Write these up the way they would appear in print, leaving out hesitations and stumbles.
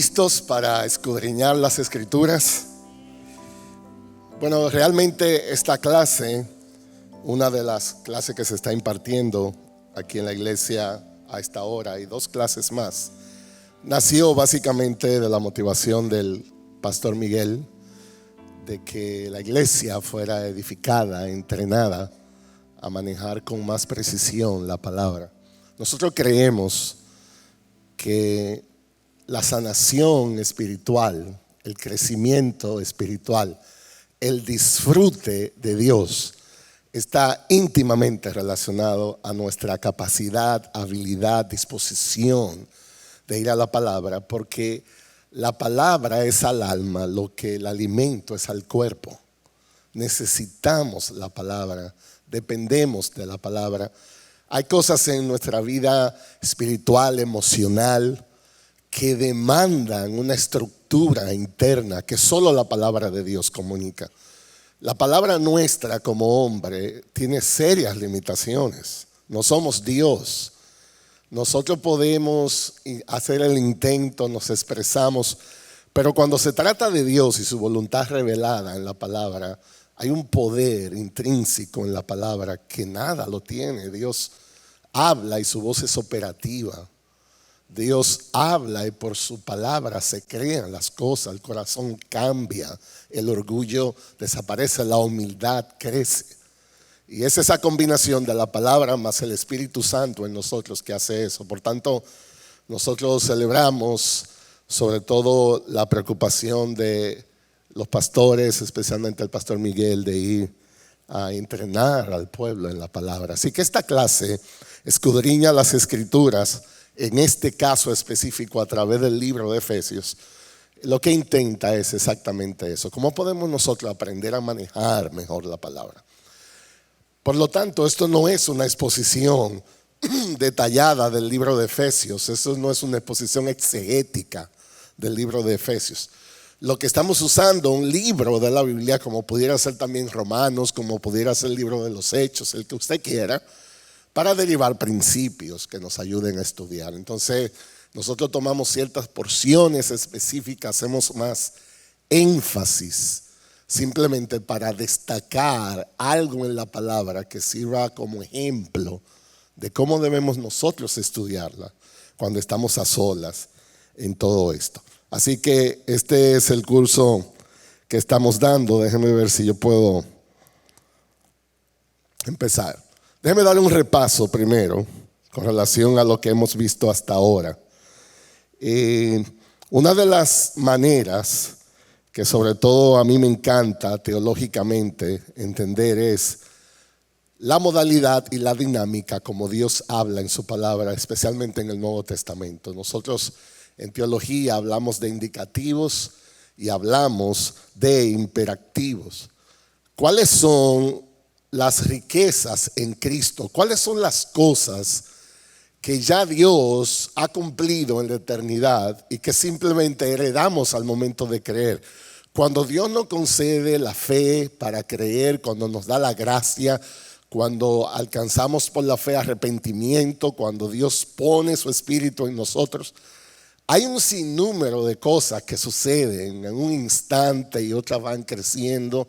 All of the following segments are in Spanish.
¿Listos para escudriñar las Escrituras? Bueno, realmente esta clase, una de las clases que se está impartiendo aquí en la iglesia a esta hora y dos clases más, nació básicamente de la motivación del pastor Miguel de que la iglesia fuera edificada, entrenada a manejar con más precisión la palabra. Nosotros creemos que la sanación espiritual, el crecimiento espiritual, el disfrute de Dios está íntimamente relacionado a nuestra capacidad, habilidad, disposición de ir a la palabra, porque la palabra es al alma lo que el alimento es al cuerpo. Necesitamos la palabra, dependemos de la palabra. Hay cosas en nuestra vida espiritual, emocional, que demandan una estructura interna que solo la palabra de Dios comunica. La palabra nuestra como hombre tiene serias limitaciones. No somos Dios. Nosotros podemos hacer el intento, nos expresamos, pero cuando se trata de Dios y su voluntad revelada en la palabra, hay un poder intrínseco en la palabra que nada lo tiene. Dios habla y su voz es operativa. Dios habla y por su palabra se crean las cosas, el corazón cambia, el orgullo desaparece, la humildad crece. Y es esa combinación de la palabra más el Espíritu Santo en nosotros que hace eso. Por tanto, nosotros celebramos sobre todo la preocupación de los pastores, especialmente el pastor Miguel, de ir a entrenar al pueblo en la palabra. Así que esta clase escudriña las Escrituras, en este caso específico a través del libro de Efesios. Lo que intenta es exactamente eso. ¿Cómo podemos nosotros aprender a manejar mejor la palabra? Por lo tanto, esto no es una exposición detallada del libro de Efesios. Eso no es una exposición exegética del libro de Efesios. Lo que estamos usando, un libro de la Biblia, como pudiera ser también Romanos, como pudiera ser el libro de los Hechos, el que usted quiera, para derivar principios que nos ayuden a estudiar. Entonces, nosotros tomamos ciertas porciones específicas, hacemos más énfasis, simplemente para destacar algo en la palabra que sirva como ejemplo de cómo debemos nosotros estudiarla cuando estamos a solas en todo esto. Así que este es el curso que estamos dando. Déjenme ver si yo puedo empezar. Déjeme darle un repaso primero con relación a lo que hemos visto hasta ahora. Una de las maneras que sobre todo a mí me encanta teológicamente entender es la modalidad y la dinámica como Dios habla en su palabra, especialmente en el Nuevo Testamento. Nosotros en teología hablamos de indicativos y hablamos de imperativos. ¿Cuáles son las riquezas en Cristo? ¿Cuáles son las cosas que ya Dios ha cumplido en la eternidad y que simplemente heredamos al momento de creer? Cuando Dios nos concede la fe para creer, cuando nos da la gracia, cuando alcanzamos por la fe arrepentimiento, cuando Dios pone su Espíritu en nosotros, hay un sinnúmero de cosas que suceden en un instante y otras van creciendo,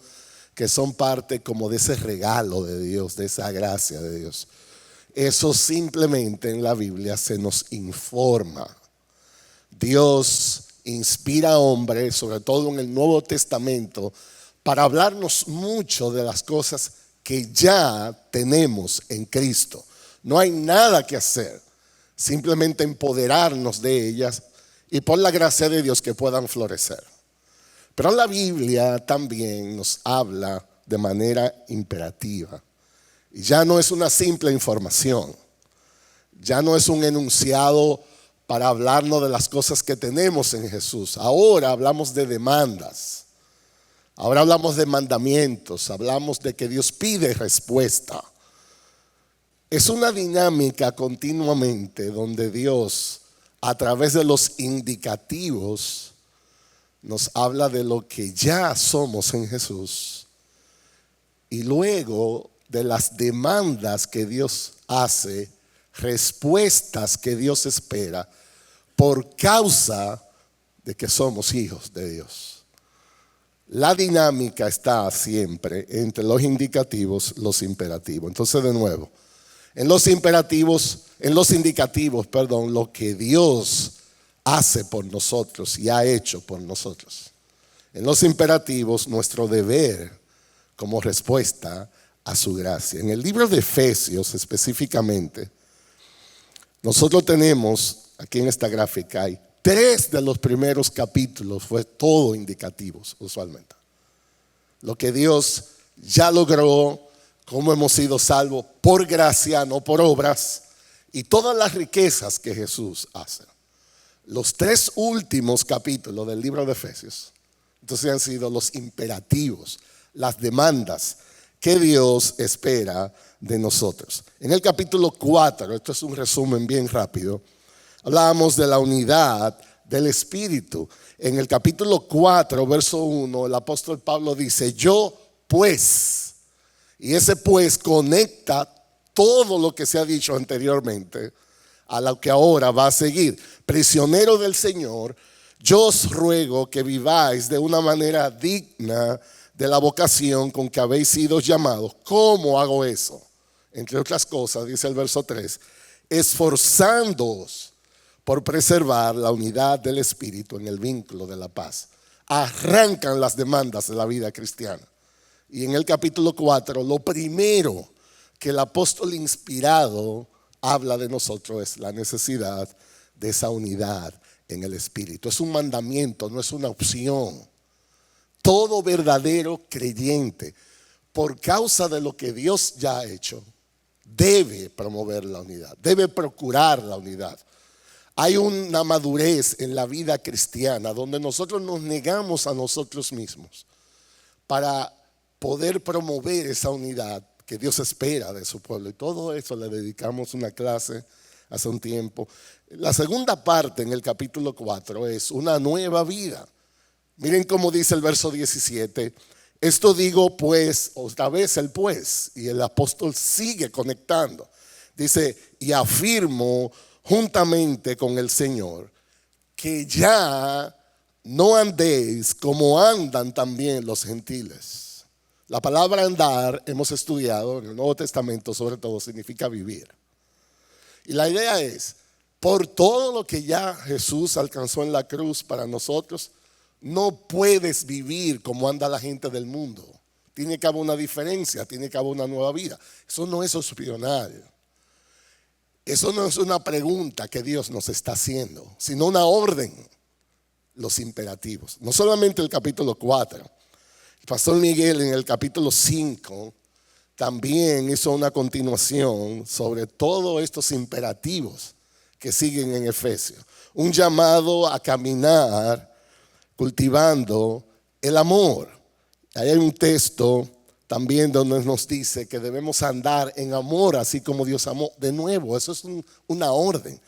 que son parte como de ese regalo de Dios, de esa gracia de Dios. Eso simplemente en la Biblia se nos informa. Dios inspira a hombres, sobre todo en el Nuevo Testamento, para hablarnos mucho de las cosas que ya tenemos en Cristo. No hay nada que hacer, simplemente empoderarnos de ellas y por la gracia de Dios que puedan florecer. Pero la Biblia también nos habla de manera imperativa. Y ya no es una simple información. Ya no es un enunciado para hablarnos de las cosas que tenemos en Jesús. Ahora hablamos de demandas. Ahora hablamos de mandamientos. Hablamos de que Dios pide respuesta. Es una dinámica continuamente donde Dios, a través de los indicativos, nos habla de lo que ya somos en Jesús y luego de las demandas que Dios hace, respuestas que Dios espera por causa de que somos hijos de Dios. La dinámica está siempre entre los indicativos, los imperativos. Entonces, de nuevo, en los indicativos, lo que Dios hace por nosotros y ha hecho por nosotros. En los imperativos, nuestro deber como respuesta a su gracia. En el libro de Efesios específicamente, nosotros tenemos, aquí en esta gráfica hay 3 de los primeros capítulos, fue todo indicativos usualmente. Lo que Dios ya logró, cómo hemos sido salvos por gracia, no por obras, y todas las riquezas que Jesús hace. Los 3 últimos capítulos del libro de Efesios, entonces han sido los imperativos, las demandas que Dios espera de nosotros. En el capítulo 4, esto es un resumen bien rápido, hablábamos de la unidad del Espíritu. En el capítulo 4, verso 1, el apóstol Pablo dice, yo pues, y ese pues conecta todo lo que se ha dicho anteriormente a lo que ahora va a seguir. Prisionero del Señor, yo os ruego que viváis de una manera digna de la vocación con que habéis sido llamados. ¿Cómo hago eso? Entre otras cosas, dice el verso 3, esforzándoos por preservar la unidad del Espíritu en el vínculo de la paz. Arrancan las demandas de la vida cristiana. Y en el capítulo 4, lo primero que el apóstol inspirado habla de nosotros es la necesidad de esa unidad en el Espíritu. Es un mandamiento, no es una opción. Todo verdadero creyente, por causa de lo que Dios ya ha hecho, debe promover la unidad, debe procurar la unidad. Hay una madurez en la vida cristiana donde nosotros nos negamos a nosotros mismos para poder promover esa unidad que Dios espera de su pueblo. Y todo eso le dedicamos una clase hace un tiempo. La segunda parte en el capítulo 4 es una nueva vida. Miren cómo dice el verso 17. Esto digo pues, otra vez el pues, y el apóstol sigue conectando. Dice, y afirmo juntamente con el Señor, que ya no andéis como andan también los gentiles. La palabra andar, hemos estudiado en el Nuevo Testamento, sobre todo significa vivir. Y la idea es, por todo lo que ya Jesús alcanzó en la cruz para nosotros, no puedes vivir como anda la gente del mundo. Tiene que haber una diferencia, tiene que haber una nueva vida. Eso no es opcional. Eso no es una pregunta que Dios nos está haciendo, sino una orden. Los imperativos. No solamente el capítulo 4. El pastor Miguel en el capítulo 5 también hizo una continuación sobre todos estos imperativos que siguen en Efesios. Un llamado a caminar cultivando el amor. Ahí hay un texto también donde nos dice que debemos andar en amor así como Dios amó. De nuevo, eso es una orden.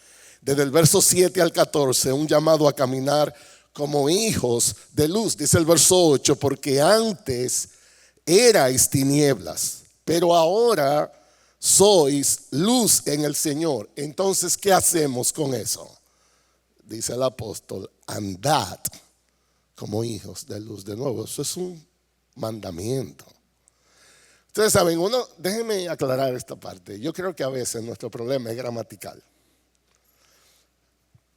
Desde el verso 7 al 14, un llamado a caminar como hijos de luz. Dice el verso 8, porque antes erais tinieblas, pero ahora sois luz en el Señor. Entonces, ¿qué hacemos con eso? Dice el apóstol, andad como hijos de luz. De nuevo, eso es un mandamiento. Ustedes saben, déjenme aclarar esta parte. Yo creo que a veces nuestro problema es gramatical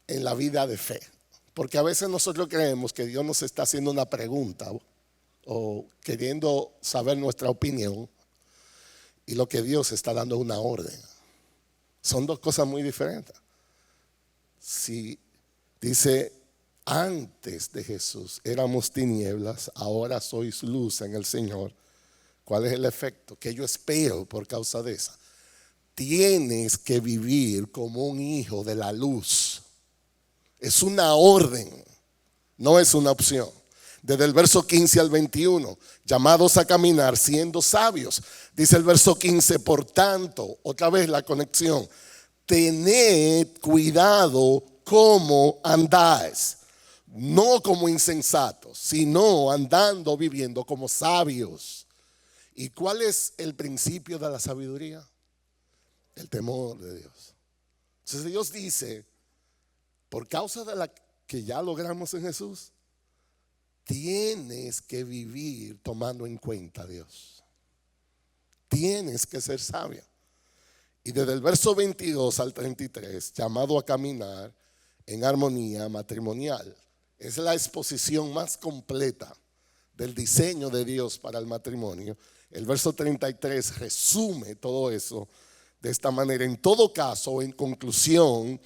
en la vida de fe. Porque a veces nosotros creemos que Dios nos está haciendo una pregunta o queriendo saber nuestra opinión, y lo que Dios está dando es una orden. Son dos cosas muy diferentes. Si dice, antes de Jesús éramos tinieblas, ahora sois luz en el Señor. ¿Cuál es el efecto? Que yo espero por causa de esa. Tienes que vivir como un hijo de la luz. Es una orden, no es una opción. Desde el verso 15 al 21, llamados a caminar siendo sabios. Dice el verso 15, por tanto, otra vez la conexión, tened cuidado cómo andáis. No como insensatos, sino andando, viviendo como sabios. ¿Y cuál es el principio de la sabiduría? El temor de Dios. Entonces Dios dice, por causa de la que ya logramos en Jesús, tienes que vivir tomando en cuenta a Dios. Tienes que ser sabia. Y desde el verso 22 al 33, llamado a caminar en armonía matrimonial. Es la exposición más completa del diseño de Dios para el matrimonio. El verso 33 resume todo eso de esta manera. En todo caso, en conclusión,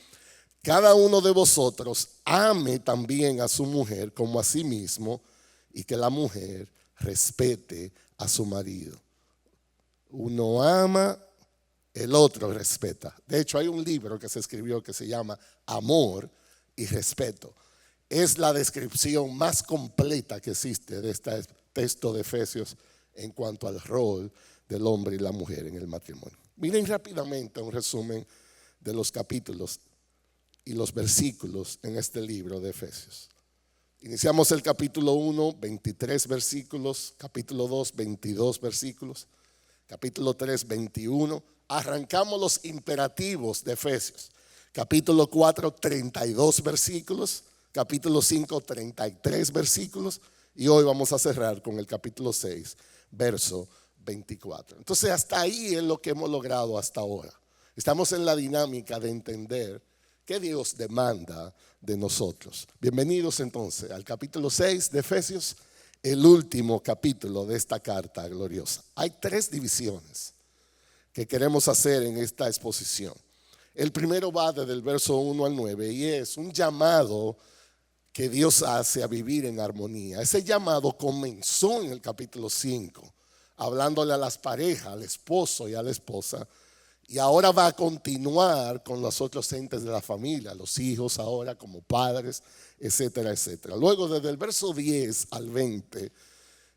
cada uno de vosotros ame también a su mujer como a sí mismo, y que la mujer respete a su marido. Uno ama, el otro respeta. De hecho, hay un libro que se escribió que se llama Amor y Respeto. Es la descripción más completa que existe de este texto de Efesios en cuanto al rol del hombre y la mujer en el matrimonio. Miren rápidamente un resumen de los capítulos y los versículos en este libro de Efesios. Iniciamos el capítulo 1, 23 versículos, capítulo 2, 22 versículos, capítulo 3, 21. Arrancamos los imperativos de Efesios. Capítulo 4, 32 versículos, capítulo 5, 33 versículos, y hoy vamos a cerrar con el capítulo 6, verso 24. Entonces hasta ahí es lo que hemos logrado hasta ahora. Estamos en la dinámica de entender qué Dios demanda de nosotros. Bienvenidos entonces al capítulo 6 de Efesios, el último capítulo de esta carta gloriosa. Hay 3 divisiones que queremos hacer en esta exposición. El primero va desde el verso 1 al 9 y es un llamado que Dios hace a vivir en armonía. Ese llamado comenzó en el capítulo 5, hablándole a las parejas, al esposo y a la esposa, y ahora va a continuar con los otros entes de la familia, los hijos ahora como padres, etcétera, etcétera. Luego desde el verso 10 al 20,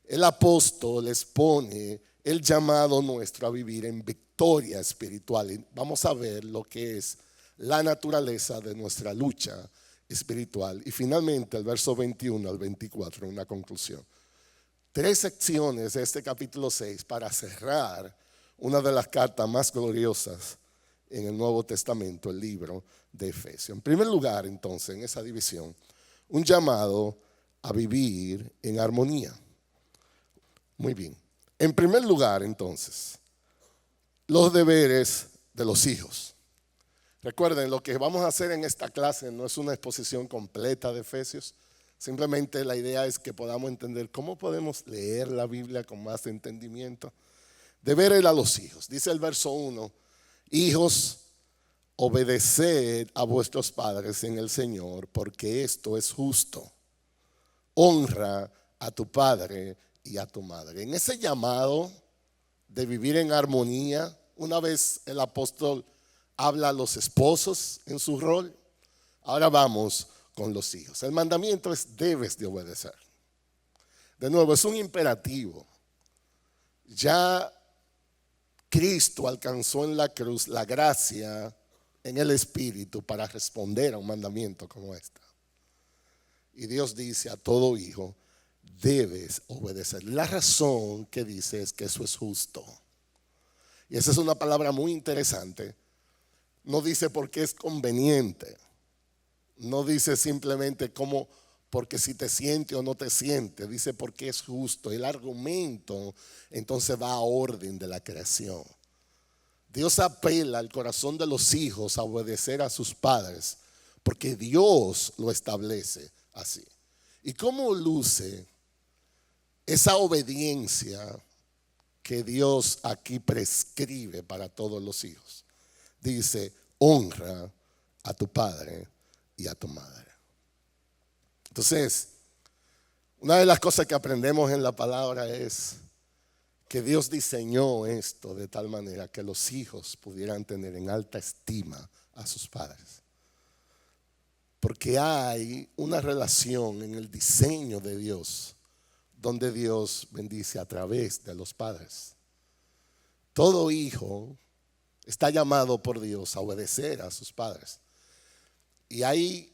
el apóstol expone el llamado nuestro a vivir en victoria espiritual. Y vamos a ver lo que es la naturaleza de nuestra lucha espiritual. Y finalmente el verso 21 al 24, una conclusión. 3 secciones de este capítulo 6 para cerrar una de las cartas más gloriosas en el Nuevo Testamento, el libro de Efesios. En primer lugar, entonces, en esa división, un llamado a vivir en armonía. Muy bien. En primer lugar, entonces, los deberes de los hijos. Recuerden, lo que vamos a hacer en esta clase no es una exposición completa de Efesios. Simplemente la idea es que podamos entender cómo podemos leer la Biblia con más entendimiento. Deberes a los hijos. Dice el verso 1, hijos, obedeced a vuestros padres en el Señor, porque esto es justo. Honra a tu padre y a tu madre. En ese llamado de vivir en armonía, una vez el apóstol habla a los esposos en su rol, ahora vamos con los hijos. El mandamiento es: debes de obedecer. De nuevo, es un imperativo. Ya Cristo alcanzó en la cruz la gracia en el Espíritu para responder a un mandamiento como este. Y Dios dice a todo hijo: debes obedecer. La razón que dice es que eso es justo. Y esa es una palabra muy interesante. No dice porque es conveniente. No dice simplemente como porque si te siente o no te siente. Dice porque es justo. El argumento entonces va a orden de la creación. Dios apela al corazón de los hijos a obedecer a sus padres porque Dios lo establece así. ¿Y cómo luce esa obediencia que Dios aquí prescribe para todos los hijos? Dice: honra a tu padre y a tu madre. Entonces, una de las cosas que aprendemos en la palabra es que Dios diseñó esto de tal manera que los hijos pudieran tener en alta estima a sus padres. Porque hay una relación en el diseño de Dios donde Dios bendice a través de los padres. Todo hijo está llamado por Dios a obedecer a sus padres. Y hay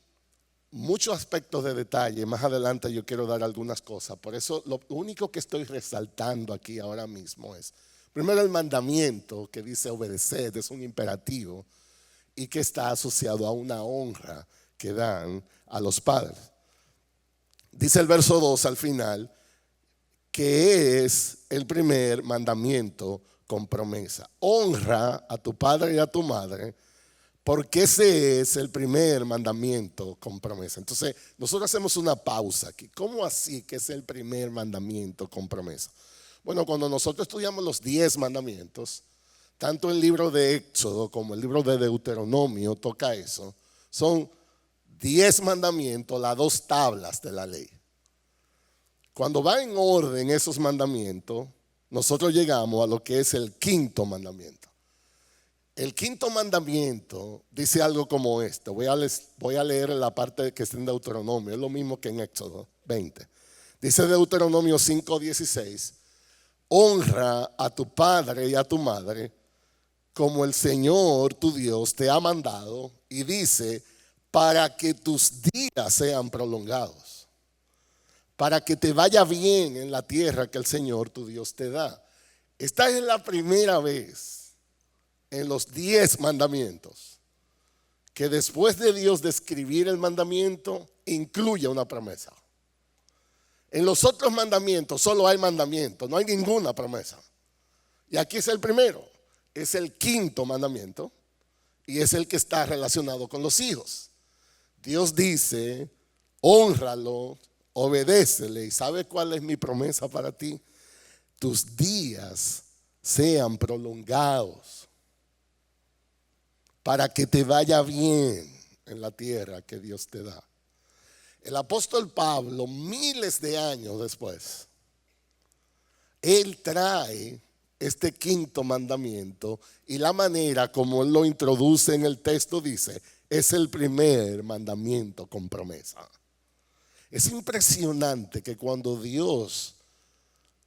muchos aspectos de detalle. Más adelante yo quiero dar algunas cosas. Por eso lo único que estoy resaltando aquí ahora mismo es, primero, el mandamiento que dice obedecer, es un imperativo y que está asociado a una honra que dan a los padres. Dice el verso 2 al final, que es el primer mandamiento con promesa. Honra a tu padre y a tu madre, porque ese es el primer mandamiento con promesa. Entonces, nosotros hacemos una pausa aquí. ¿Cómo así que es el primer mandamiento con promesa? Bueno, cuando nosotros estudiamos los 10 mandamientos, tanto el libro de Éxodo como el libro de Deuteronomio toca eso. Son 10 mandamientos, las 2 tablas de la ley. Cuando va en orden esos mandamientos, nosotros llegamos a lo que es el quinto mandamiento. El quinto mandamiento dice algo como esto. Voy a leer la parte que está en Deuteronomio. Es lo mismo que en Éxodo 20. Dice Deuteronomio 5:16. Honra a tu padre y a tu madre como el Señor tu Dios te ha mandado. Y dice, para que tus días sean prolongados, para que te vaya bien en la tierra que el Señor tu Dios te da. Esta es la primera vez en los 10 mandamientos que después de Dios describir el mandamiento, incluye una promesa. En los otros mandamientos solo hay mandamientos, no hay ninguna promesa. Y aquí es el primero, es el quinto mandamiento y es el que está relacionado con los hijos. Dios dice, hónralo, obedécele. ¿Y sabe cuál es mi promesa para ti? Tus días sean prolongados para que te vaya bien en la tierra que Dios te da. El apóstol Pablo, miles de años después, él trae este quinto mandamiento y la manera como él lo introduce en el texto dice, es el primer mandamiento con promesa. Es impresionante que cuando Dios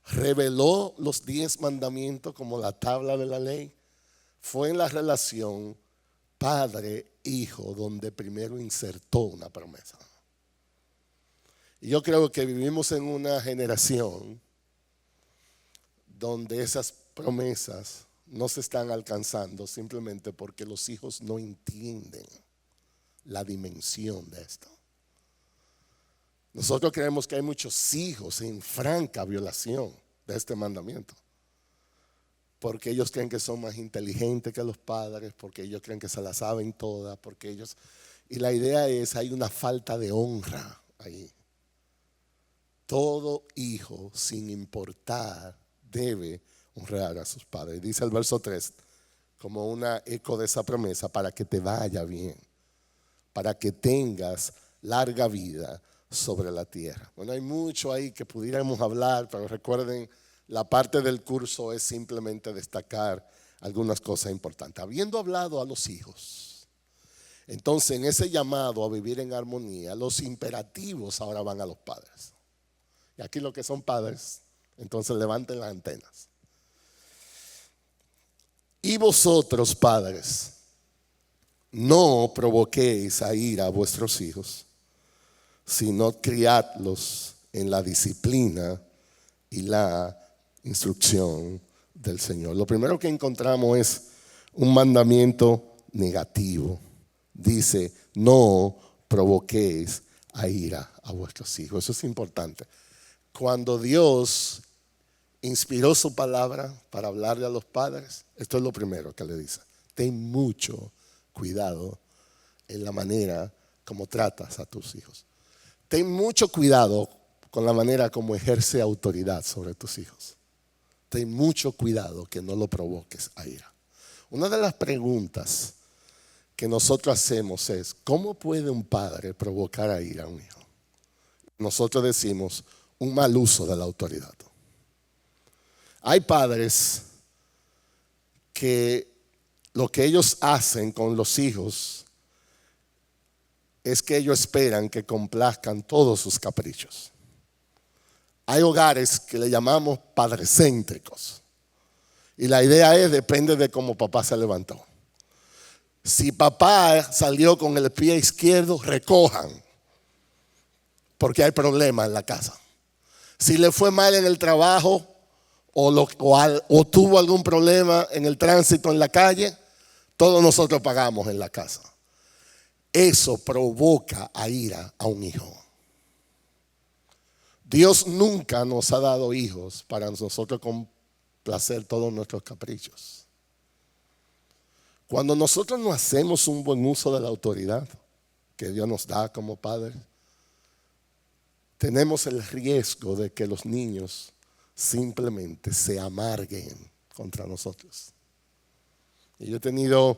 reveló los 10 mandamientos como la tabla de la ley, fue en la relación padre-hijo donde primero insertó una promesa. Y yo creo que vivimos en una generación donde esas promesas no se están alcanzando simplemente porque los hijos no entienden la dimensión de esto. Nosotros creemos que hay muchos hijos en franca violación de este mandamiento, porque ellos creen que son más inteligentes que los padres, porque ellos creen que se la saben todas, y la idea es, hay una falta de honra ahí. Todo hijo, sin importar, debe honrar a sus padres. Dice el verso 3, como una eco de esa promesa, para que te vaya bien, para que tengas larga vida sobre la tierra. Bueno, hay mucho ahí que pudiéramos hablar, pero recuerden, la parte del curso es simplemente destacar algunas cosas importantes. Habiendo hablado a los hijos, entonces en ese llamado a vivir en armonía, los imperativos ahora van a los padres. Y aquí los que son padres, entonces levanten las antenas. Y vosotros, padres, no provoquéis a ira a vuestros hijos, sino criadlos en la disciplina y la instrucción del Señor. Lo primero que encontramos es un mandamiento negativo. Dice, no provoquéis a ira a vuestros hijos. Eso es importante. Cuando Dios inspiró su palabra para hablarle a los padres, esto es lo primero que le dice. Ten mucho cuidado en la manera como tratas a tus hijos. Ten mucho cuidado con la manera como ejerce autoridad sobre tus hijos. Ten mucho cuidado que no lo provoques a ira. Una de las preguntas que nosotros hacemos es, ¿cómo puede un padre provocar a ira a un hijo? Nosotros decimos, un mal uso de la autoridad. Hay padres que lo que ellos hacen con los hijos es que ellos esperan que complazcan todos sus caprichos. Hay hogares que le llamamos padrecéntricos. Y la idea es, depende de cómo papá se levantó. Si papá salió con el pie izquierdo, recojan, porque hay problemas en la casa. Si le fue mal en el trabajo o tuvo algún problema en el tránsito en la calle, todos nosotros pagamos en la casa. eso provoca a ira a un hijo. Dios nunca nos ha dado hijos para nosotros complacer todos nuestros caprichos. Cuando nosotros no hacemos un buen uso de la autoridad que Dios nos da como padres, tenemos el riesgo de que los niños simplemente se amarguen contra nosotros. Y yo he tenido,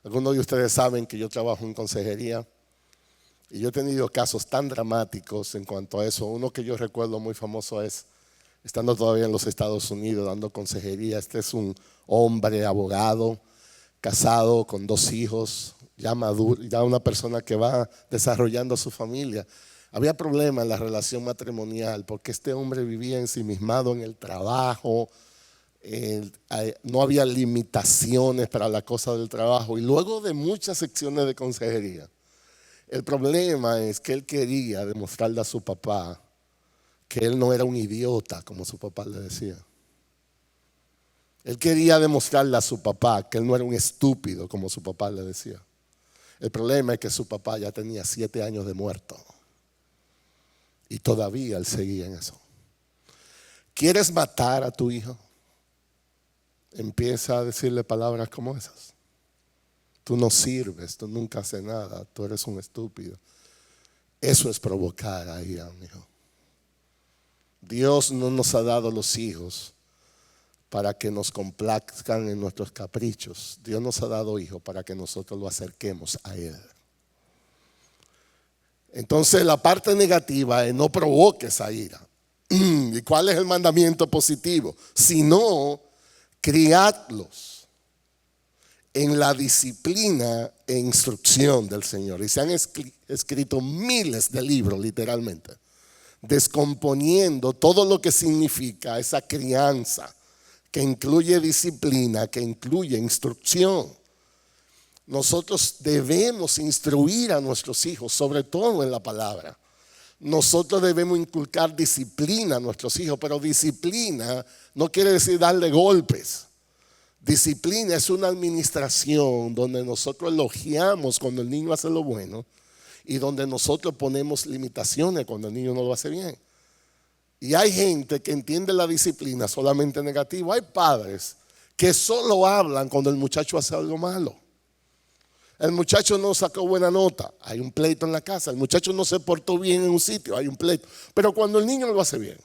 algunos de ustedes saben que yo trabajo en consejería, y yo he tenido casos tan dramáticos en cuanto a eso. Uno que yo recuerdo muy famoso es, estando todavía en los Estados Unidos dando consejería, este es un hombre abogado, casado con 2 hijos, ya maduro, ya una persona que va desarrollando su familia. Había problemas en la relación matrimonial porque este hombre vivía ensimismado en el trabajo, no había limitaciones para la cosa del trabajo. Y luego de muchas secciones de consejería, el problema es que él quería demostrarle a su papá que él no era un idiota, como su papá le decía. Él quería demostrarle a su papá que él no era un estúpido, como su papá le decía. El problema es que su papá ya tenía 7 años de muerto. Y todavía él seguía en eso. ¿Quieres matar a tu hijo? Empieza a decirle palabras como esas. Tú no sirves, tú nunca haces nada, tú eres un estúpido. Eso es provocar a ira a un hijo. Dios no nos ha dado los hijos para que nos complazcan en nuestros caprichos. Dios nos ha dado hijos para que nosotros lo acerquemos a Él. Entonces la parte negativa es no provoques a ira. ¿Y cuál es el mandamiento positivo? Sino criadlos en la disciplina e instrucción del Señor. Y se han escrito miles de libros, literalmente, descomponiendo todo lo que significa esa crianza, que incluye disciplina, que incluye instrucción. Nosotros debemos instruir a nuestros hijos, sobre todo en la palabra. Nosotros debemos inculcar disciplina a nuestros hijos, pero disciplina no quiere decir darle golpes. Disciplina es una administración donde nosotros elogiamos cuando el niño hace lo bueno y donde nosotros ponemos limitaciones cuando el niño no lo hace bien. Y hay gente que entiende la disciplina solamente negativo. Hay padres que solo hablan cuando el muchacho hace algo malo. El muchacho no sacó buena nota, hay un pleito en la casa. El muchacho no se portó bien en un sitio, hay un pleito. Pero cuando el niño lo hace bien,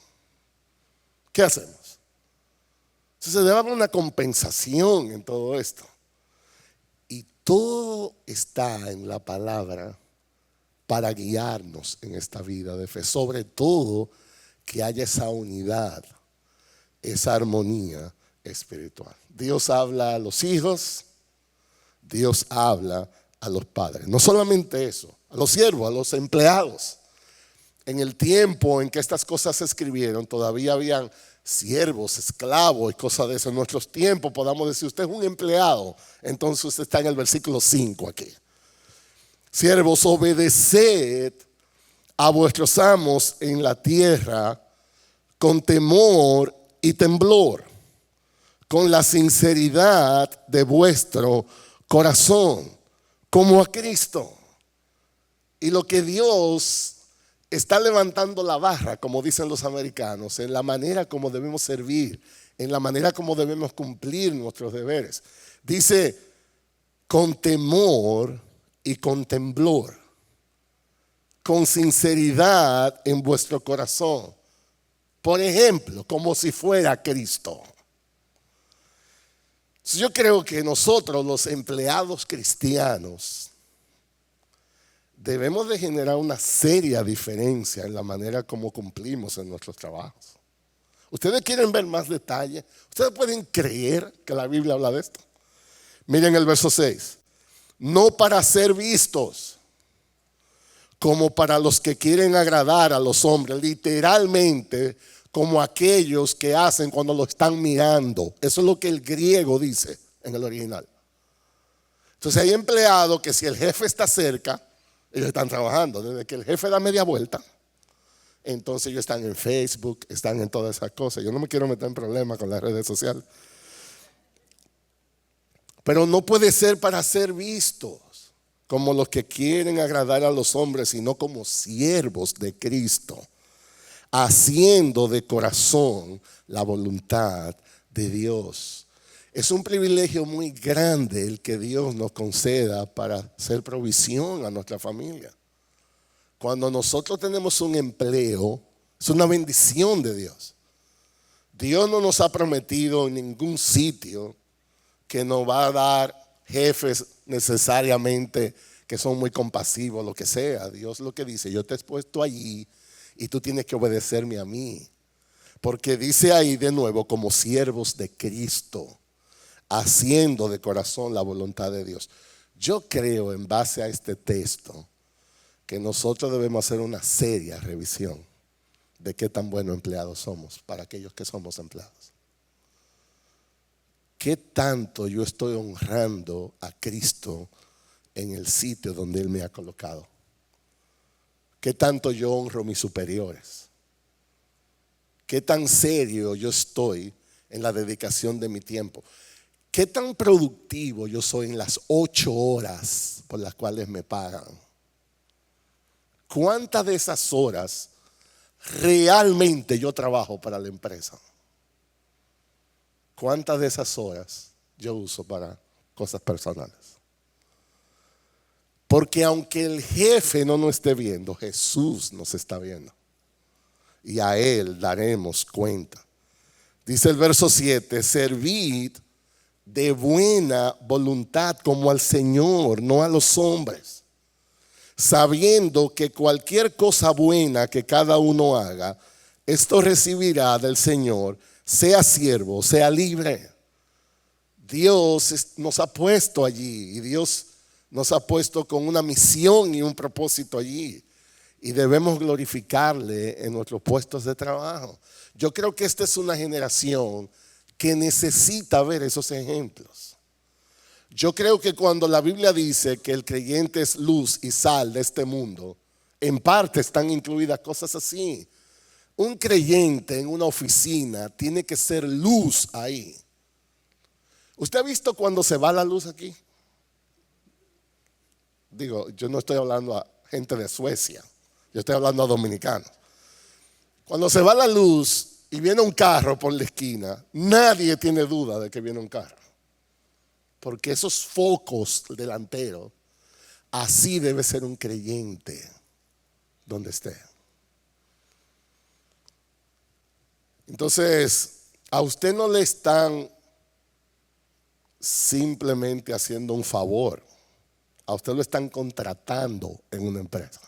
¿qué hacemos? Entonces debe haber una compensación en todo esto. Y todo está en la palabra para guiarnos en esta vida de fe. Sobre todo que haya esa unidad, esa armonía espiritual. Dios habla a los hijos, Dios habla a los padres. No solamente eso, a los siervos, a los empleados. En el tiempo en que estas cosas se escribieron, todavía habían siervos, esclavos y cosas de eso. En nuestros tiempos podamos decir, usted es un empleado, entonces usted está en el versículo 5 aquí. Siervos, obedeced a vuestros amos en la tierra con temor y temblor, con la sinceridad de vuestro corazón, como a Cristo. Y lo que Dios está levantando la barra, como dicen los americanos, en la manera como debemos servir, en la manera como debemos cumplir nuestros deberes. Dice, con temor y con temblor, con sinceridad en vuestro corazón. Por ejemplo, como si fuera Cristo. Yo creo que nosotros, los empleados cristianos, debemos de generar una seria diferencia en la manera como cumplimos en nuestros trabajos. ¿Ustedes quieren ver más detalle? ¿Ustedes pueden creer que la Biblia habla de esto? Miren el verso 6. No para ser vistos como para los que quieren agradar a los hombres, literalmente como aquellos que hacen cuando lo están mirando. Eso es lo que el griego dice en el original. Entonces hay empleados que si el jefe está cerca, ellos están trabajando. Desde que el jefe da media vuelta, entonces ellos están en Facebook, están en todas esas cosas. Yo no me quiero meter en problemas con las redes sociales. Pero no puede ser para ser vistos como los que quieren agradar a los hombres, sino como siervos de Cristo, haciendo de corazón la voluntad de Dios. Es un privilegio muy grande el que Dios nos conceda para hacer provisión a nuestra familia. Cuando nosotros tenemos un empleo, es una bendición de Dios. Dios no nos ha prometido en ningún sitio que nos va a dar jefes necesariamente que son muy compasivos, lo que sea. Dios lo que dice, yo te he puesto allí y tú tienes que obedecerme a mí. Porque dice ahí de nuevo, como siervos de Cristo, haciendo de corazón la voluntad de Dios. Yo creo, en base a este texto, que nosotros debemos hacer una seria revisión de qué tan buenos empleados somos para aquellos que somos empleados. ¿Qué tanto yo estoy honrando a Cristo en el sitio donde Él me ha colocado? ¿Qué tanto yo honro a mis superiores? ¿Qué tan serio yo estoy en la dedicación de mi tiempo? ¿Qué tan productivo yo soy en las 8 horas por las cuales me pagan? ¿Cuántas de esas horas realmente yo trabajo para la empresa? ¿Cuántas de esas horas yo uso para cosas personales? Porque aunque el jefe no nos esté viendo, Jesús nos está viendo. Y a Él daremos cuenta. Dice el verso 7, servid de buena voluntad como al Señor, no a los hombres, sabiendo que cualquier cosa buena que cada uno haga, esto recibirá del Señor, sea siervo, sea libre. Dios nos ha puesto allí y Dios nos ha puesto con una misión y un propósito allí. Y debemos glorificarle en nuestros puestos de trabajo. Yo creo que esta es una generación que necesita ver esos ejemplos. Yo creo que cuando la Biblia dice que el creyente es luz y sal de este mundo, en parte están incluidas cosas así. Un creyente en una oficina tiene que ser luz ahí. ¿Usted ha visto cuando se va la luz aquí? Digo, yo no estoy hablando a gente de Suecia, yo estoy hablando a dominicanos. Cuando se va la luz y viene un carro por la esquina, nadie tiene duda de que viene un carro. Porque esos focos delanteros, así debe ser un creyente donde esté. Entonces, a usted no le están simplemente haciendo un favor. A usted lo están contratando en una empresa.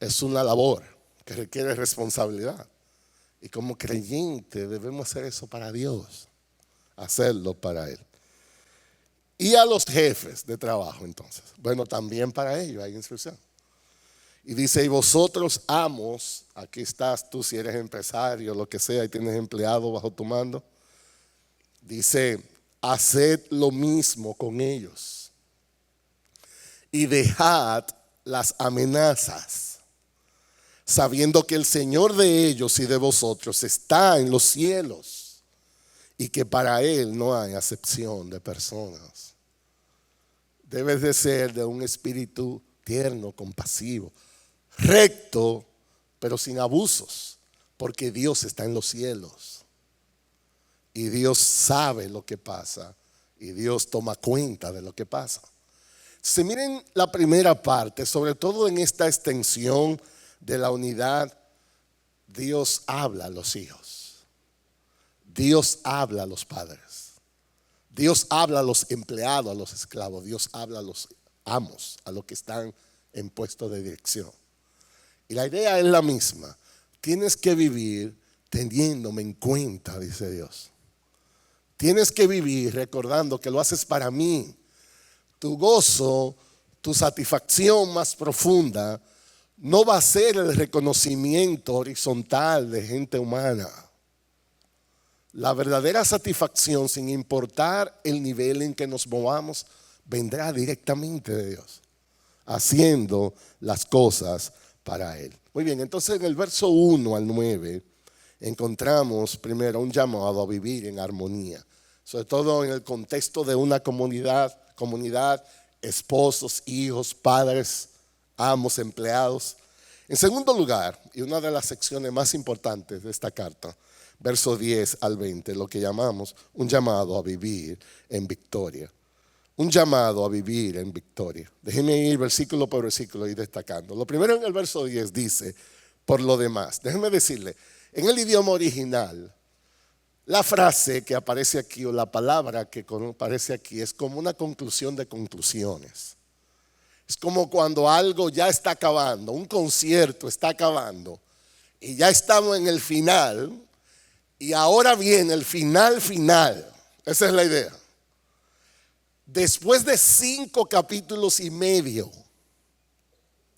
Es una labor que requiere responsabilidad. Y como creyente debemos hacer eso para Dios. Hacerlo para Él. Y a los jefes de trabajo entonces. Bueno, también para ellos hay instrucción. Y dice, y vosotros amos, aquí estás tú si eres empresario, lo que sea, y tienes empleado bajo tu mando. Dice, haced lo mismo con ellos. Y dejad las amenazas, sabiendo que el Señor de ellos y de vosotros está en los cielos y que para Él no hay acepción de personas. Debes de ser de un espíritu tierno, compasivo, recto, pero sin abusos, porque Dios está en los cielos y Dios sabe lo que pasa y Dios toma cuenta de lo que pasa. Si miren la primera parte, sobre todo en esta extensión de la unidad, Dios habla a los hijos, Dios habla a los padres, Dios habla a los empleados, a los esclavos, Dios habla a los amos, a los que están en puesto de dirección. Y la idea es la misma. Tienes que vivir teniéndome en cuenta, dice Dios. Tienes que vivir recordando que lo haces para mí. Tu gozo, tu satisfacción más profunda no va a ser el reconocimiento horizontal de gente humana. La verdadera satisfacción, sin importar el nivel en que nos movamos, vendrá directamente de Dios, haciendo las cosas para Él. Muy bien, entonces en el verso 1 al 9 encontramos primero un llamado a vivir en armonía, sobre todo en el contexto de una comunidad esposos, hijos, padres, amos, empleados. En segundo lugar, y una de las secciones más importantes de esta carta, versos 10 al 20, lo que llamamos un llamado a vivir en victoria. Un llamado a vivir en victoria. Déjenme ir versículo por versículo y destacando. Lo primero, en el verso 10 dice, por lo demás. Déjenme decirle, en el idioma original, la frase que aparece aquí o la palabra que aparece aquí es como una conclusión de conclusiones. Es como cuando algo ya está acabando, un concierto está acabando y ya estamos en el final y ahora viene el final final. Esa es la idea. Después de 5 capítulos y medio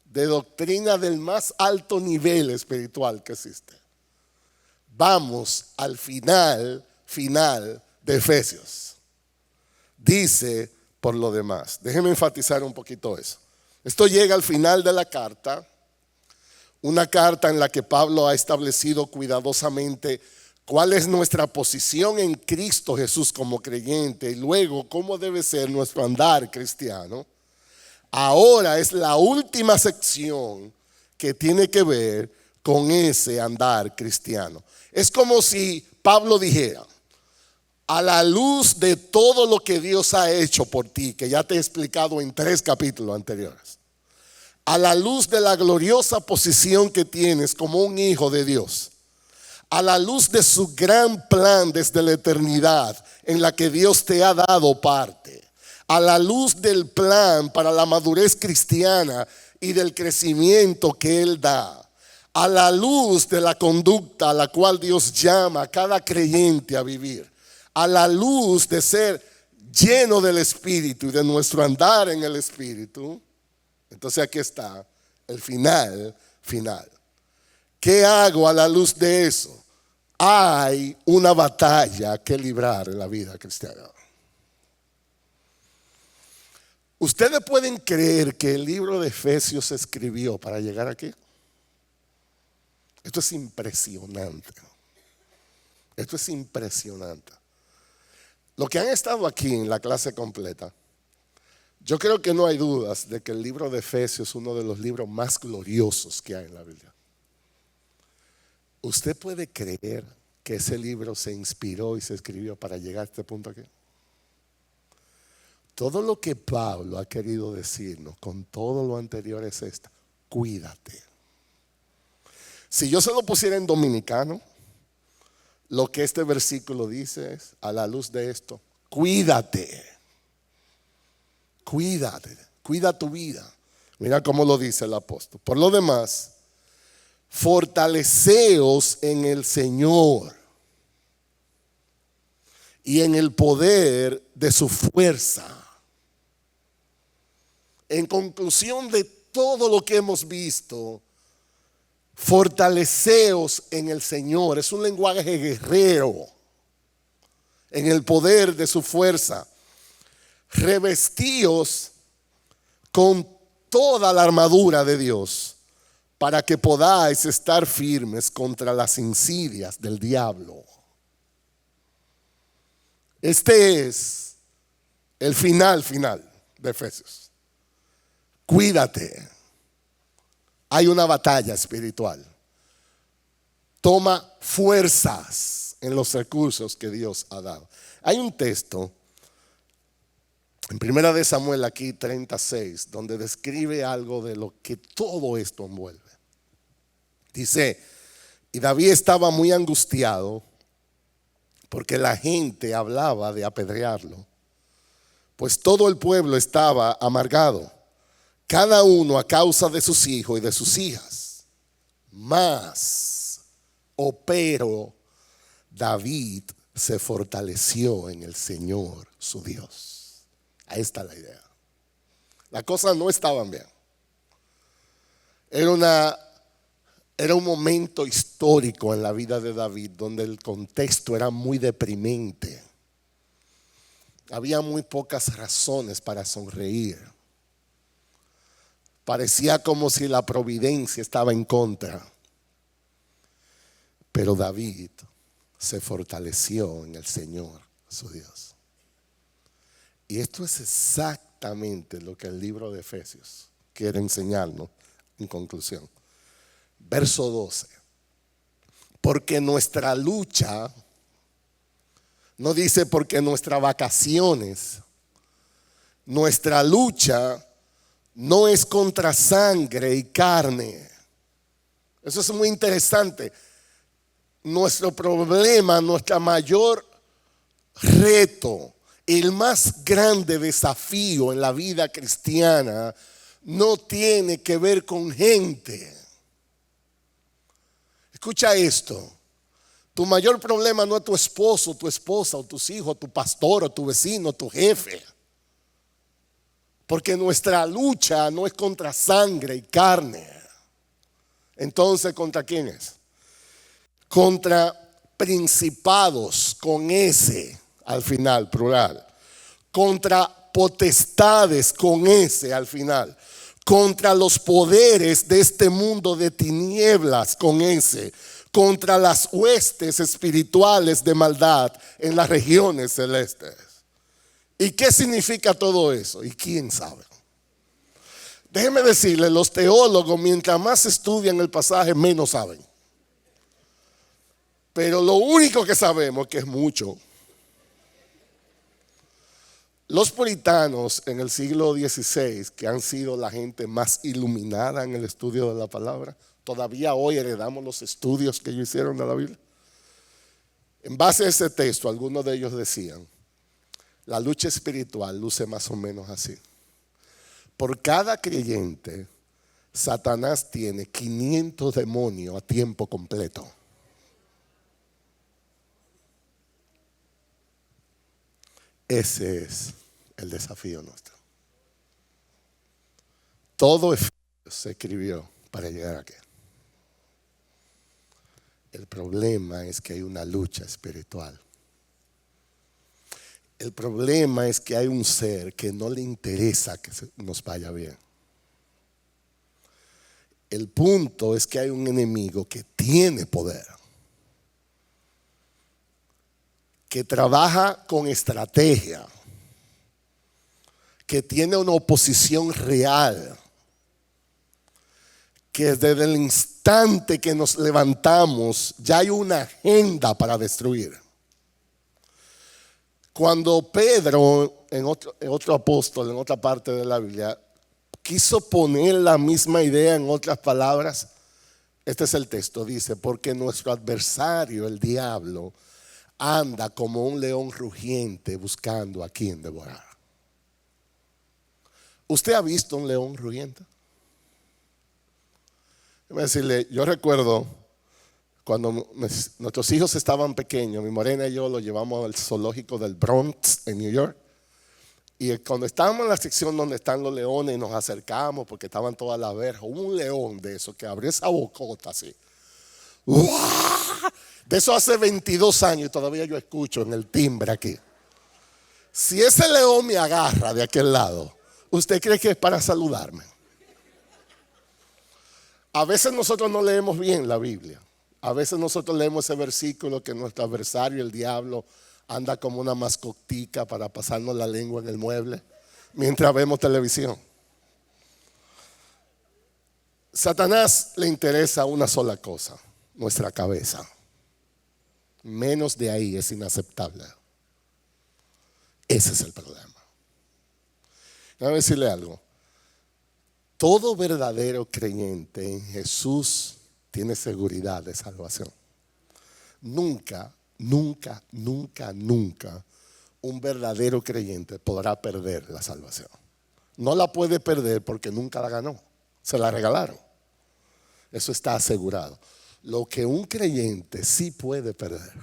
de doctrina del más alto nivel espiritual que existe, vamos al final de Efesios. Dice, por lo demás. Déjenme enfatizar un poquito eso. Esto llega al final de la carta, una carta en la que Pablo ha establecido cuidadosamente cuál es nuestra posición en Cristo Jesús como creyente y luego cómo debe ser nuestro andar cristiano. Ahora es la última sección que tiene que ver con ese andar cristiano. Es como si Pablo dijera, a la luz de todo lo que Dios ha hecho por ti, que ya te he explicado en 3 capítulos anteriores, a la luz de la gloriosa posición que tienes como un hijo de Dios, a la luz de su gran plan desde la eternidad en la que Dios te ha dado parte, a la luz del plan para la madurez cristiana y del crecimiento que Él da, a la luz de la conducta a la cual Dios llama a cada creyente a vivir, a la luz de ser lleno del Espíritu y de nuestro andar en el Espíritu. Entonces aquí está el final. ¿Qué hago a la luz de eso? Hay una batalla que librar en la vida cristiana. ¿Ustedes pueden creer que el libro de Efesios se escribió para llegar aquí? Esto es impresionante. Esto es impresionante. Los que han estado aquí en la clase completa, yo creo que no hay dudas de que el libro de Efesios es uno de los libros más gloriosos que hay en la Biblia. ¿Usted puede creer que ese libro se inspiró y se escribió para llegar a este punto aquí? Todo lo que Pablo ha querido decirnos con todo lo anterior es esta: cuídate. Si yo se lo pusiera en dominicano, lo que este versículo dice es, a la luz de esto, cuídate. Cuídate, cuida tu vida. Mira cómo lo dice el apóstol. Por lo demás, fortaleceos en el Señor y en el poder de su fuerza. En conclusión de todo lo que hemos visto, fortaleceos en el Señor. Es un lenguaje guerrero. En el poder de su fuerza. Revestíos con toda la armadura de Dios para que podáis estar firmes contra las insidias del diablo. Este es el final de Efesios. Cuídate. Hay una batalla espiritual. Toma fuerzas en los recursos que Dios ha dado. Hay un texto en 1 de Samuel aquí 36, donde describe algo de lo que todo esto envuelve. Dice, y David estaba muy angustiado porque la gente hablaba de apedrearlo, pues todo el pueblo estaba amargado, cada uno a causa de sus hijos y de sus hijas. Pero David se fortaleció en el Señor su Dios. Ahí está la idea. Las cosas no estaban bien. Era un momento histórico en la vida de David donde el contexto era muy deprimente. Había muy pocas razones para sonreír. Parecía como si la providencia estaba en contra. Pero David se fortaleció en el Señor, su Dios. Y esto es exactamente lo que el libro de Efesios quiere enseñarnos en conclusión. Verso 12. Porque nuestra lucha, no dice porque nuestras vacaciones, nuestra lucha no es contra sangre y carne. Eso es muy interesante. Nuestro problema, nuestro mayor reto, el más grande desafío en la vida cristiana no tiene que ver con gente. Escucha esto. Tu mayor problema no es tu esposo, tu esposa, o tus hijos, tu pastor, o tu vecino, tu jefe. Porque nuestra lucha no es contra sangre y carne. Entonces, ¿contra quién es? Contra principados, con S al final, plural. Contra potestades, con S al final. Contra los poderes de este mundo de tinieblas, con S. Contra las huestes espirituales de maldad en las regiones celestes. ¿Y qué significa todo eso? ¿Y quién sabe? Déjeme decirle, los teólogos mientras más estudian el pasaje menos saben. Pero lo único que sabemos es que es mucho. Los puritanos en el siglo XVI, que han sido la gente más iluminada en el estudio de la palabra, todavía hoy heredamos los estudios que ellos hicieron de la Biblia. En base a ese texto, algunos de ellos decían, la lucha espiritual luce más o menos así. Por cada creyente, Satanás tiene 500 demonios a tiempo completo. Ese es el desafío nuestro. Todo Efesios se escribió para llegar aquí. El problema es que hay una lucha espiritual. El problema es que hay un ser que no le interesa que nos vaya bien. El punto es que hay un enemigo que tiene poder, que trabaja con estrategia, que tiene una oposición real, que desde el instante que nos levantamos ya hay una agenda para destruir. Cuando Pedro, en otro apóstol, en otra parte de la Biblia, quiso poner la misma idea en otras palabras, este es el texto, dice, porque nuestro adversario, el diablo, anda como un león rugiente buscando a quien devorar. ¿Usted ha visto un león rugiente? Déjame decirle, yo recuerdo cuando nuestros hijos estaban pequeños, mi morena y yo los llevamos al zoológico del Bronx en New York. Y cuando estábamos en la sección donde están los leones, nos acercamos porque estaban todas las verjas. Hubo un león de eso que abrió esa bocota así. ¡Uah! De eso hace 22 años y todavía yo escucho en el timbre aquí. Si ese león me agarra de aquel lado, ¿usted cree que es para saludarme? A veces nosotros no leemos bien la Biblia. A veces nosotros leemos ese versículo que nuestro adversario, el diablo, anda como una mascotica para pasarnos la lengua en el mueble mientras vemos televisión. Satanás le interesa una sola cosa, nuestra cabeza. Menos de ahí es inaceptable. Ese es el problema. Déjame decirle algo. Todo verdadero creyente en Jesús tiene seguridad de salvación. Nunca un verdadero creyente podrá perder la salvación. No la puede perder porque nunca la ganó. Se la regalaron. Eso está asegurado. Lo que un creyente sí puede perder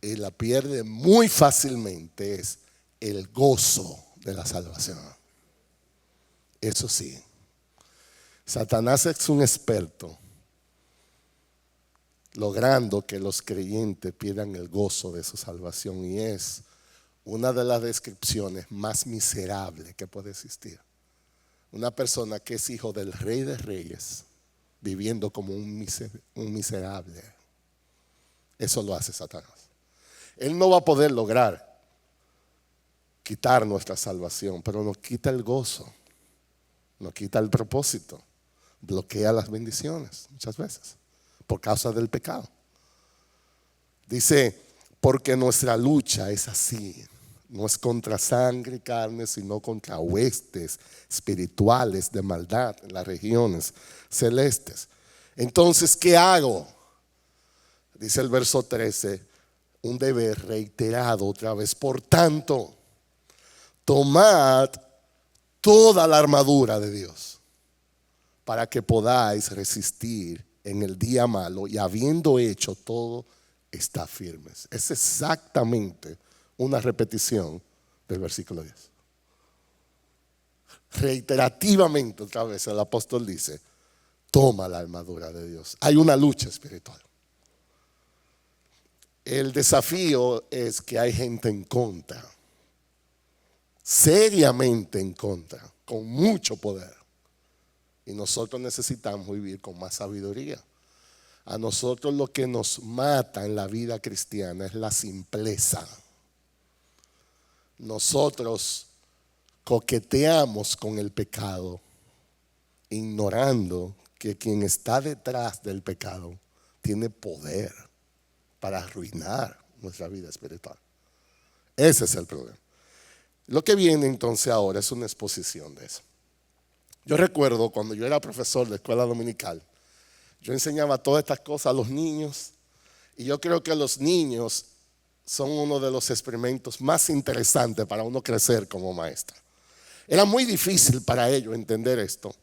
y la pierde muy fácilmente es el gozo de la salvación. Eso sí. Satanás es un experto logrando que los creyentes pierdan el gozo de su salvación, y es una de las descripciones más miserables que puede existir. Una persona que es hijo del Rey de Reyes viviendo como un miserable. Eso lo hace Satanás. Él no va a poder lograr quitar nuestra salvación, pero nos quita el gozo, nos quita el propósito, bloquea las bendiciones muchas veces por causa del pecado. Dice, porque nuestra lucha es así, no es contra sangre y carne, sino contra huestes espirituales de maldad en las regiones celestes. Entonces, ¿qué hago? Dice el verso 13, un deber reiterado otra vez. Por tanto, tomad toda la armadura de Dios para que podáis resistir en el día malo y habiendo hecho todo, está firmes. Es exactamente una repetición del versículo 10. Reiterativamente otra vez el apóstol dice, toma la armadura de Dios. Hay una lucha espiritual. El desafío es que hay gente en contra, seriamente en contra, con mucho poder. Y nosotros necesitamos vivir con más sabiduría. A nosotros lo que nos mata en la vida cristiana es la simpleza. Nosotros coqueteamos con el pecado, ignorando que quien está detrás del pecado tiene poder para arruinar nuestra vida espiritual. Ese es el problema. Lo que viene entonces ahora es una exposición de eso. Yo recuerdo cuando yo era profesor de escuela dominical, yo enseñaba todas estas cosas a los niños y yo creo que los niños son uno de los experimentos más interesantes para uno crecer como maestra. Era muy difícil para ellos entender esto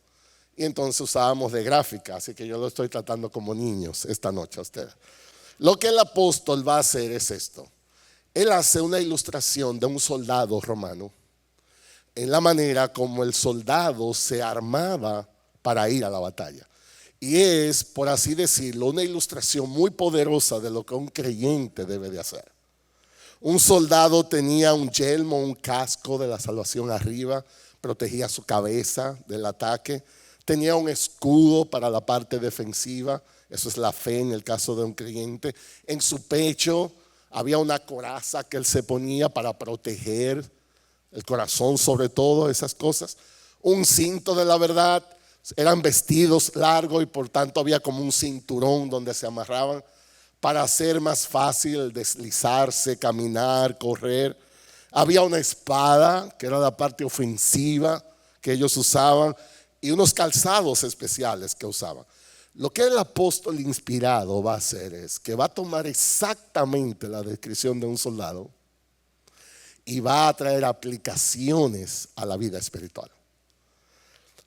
y entonces usábamos de gráfica, así que yo lo estoy tratando como niños esta noche a ustedes. Lo que el apóstol va a hacer es esto. Él hace una ilustración de un soldado romano en la manera como el soldado se armaba para ir a la batalla. Y es, por así decirlo, una ilustración muy poderosa de lo que un creyente debe de hacer. Un soldado tenía un yelmo, un casco de la salvación arriba, protegía su cabeza del ataque. Tenía un escudo para la parte defensiva, eso es la fe en el caso de un creyente. En su pecho había una coraza que él se ponía para proteger el corazón, sobre todo esas cosas. Un cinto de la verdad, eran vestidos largos y por tanto había como un cinturón donde se amarraban para hacer más fácil deslizarse, caminar, correr. Había una espada que era la parte ofensiva que ellos usaban y unos calzados especiales que usaban. Lo que el apóstol inspirado va a hacer es que va a tomar exactamente la descripción de un soldado y va a traer aplicaciones a la vida espiritual.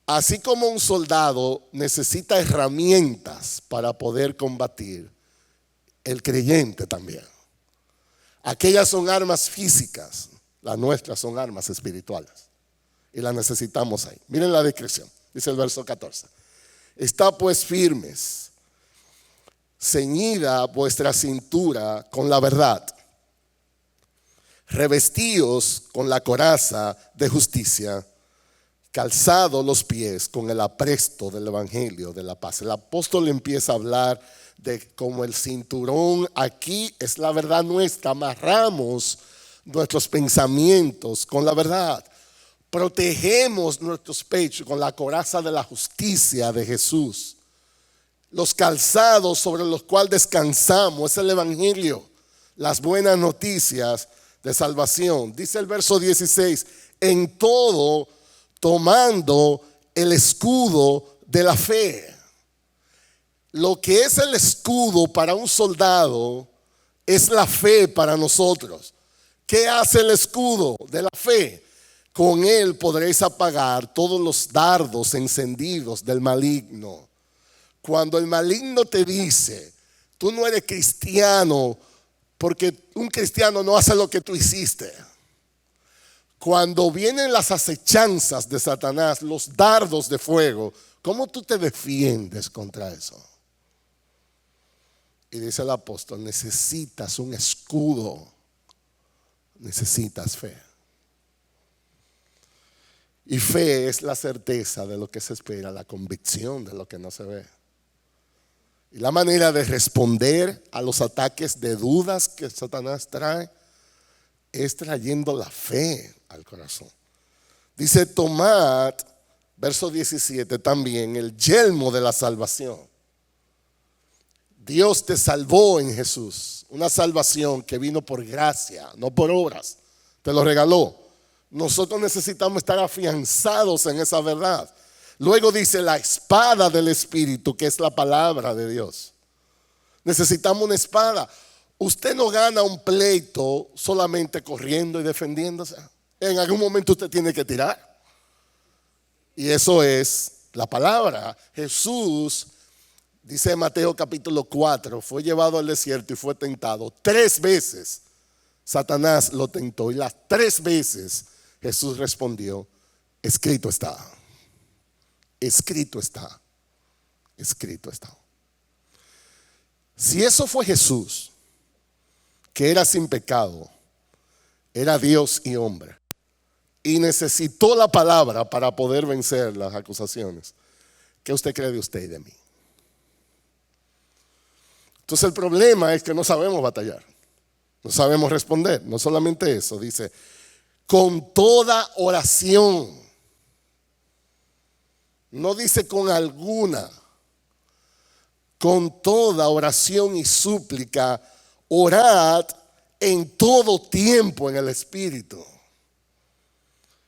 Así como un soldado necesita herramientas para poder combatir, el creyente también. Aquellas son armas físicas, las nuestras son armas espirituales y las necesitamos ahí. Miren la descripción, dice el verso 14. Está pues firmes, ceñida vuestra cintura con la verdad, revestidos con la coraza de justicia, calzados los pies con el apresto del evangelio de la paz. El apóstol empieza a hablar de cómo el cinturón aquí es la verdad nuestra, amarramos nuestros pensamientos con la verdad, protegemos nuestros pechos con la coraza de la justicia de Jesús. Los calzados sobre los cuales descansamos es el evangelio, las buenas noticias de salvación. Dice el verso 16, en todo tomando el escudo de la fe. Lo que es el escudo para un soldado es la fe para nosotros. ¿Qué hace el escudo de la fe? Con él podréis apagar todos los dardos encendidos del maligno. Cuando el maligno te dice, tú no eres cristiano, porque un cristiano no hace lo que tú hiciste. Cuando vienen las acechanzas de Satanás, los dardos de fuego, ¿cómo tú te defiendes contra eso? Y dice el apóstol, necesitas un escudo, necesitas fe. Y fe es la certeza de lo que se espera, la convicción de lo que no se ve. Y la manera de responder a los ataques de dudas que Satanás trae es trayendo la fe al corazón. Dice, tomad, verso 17 también, el yelmo de la salvación. Dios te salvó en Jesús, una salvación que vino por gracia, no por obras, te lo regaló. Nosotros necesitamos estar afianzados en esa verdad. Luego dice la espada del Espíritu, que es la palabra de Dios. Necesitamos una espada. Usted no gana un pleito solamente corriendo y defendiéndose. En algún momento usted tiene que tirar. Y eso es la palabra. Jesús, dice Mateo capítulo 4, fue llevado al desierto y fue tentado 3 veces. Satanás lo tentó y las 3 veces Jesús respondió, escrito está, escrito está, escrito está. Si eso fue Jesús, que era sin pecado, era Dios y hombre, y necesitó la palabra para poder vencer las acusaciones, ¿qué usted cree de usted y de mí? Entonces el problema es que no sabemos batallar, no sabemos responder. No solamente eso, dice, con toda oración, no dice con alguna, con toda oración y súplica, orad en todo tiempo en el Espíritu.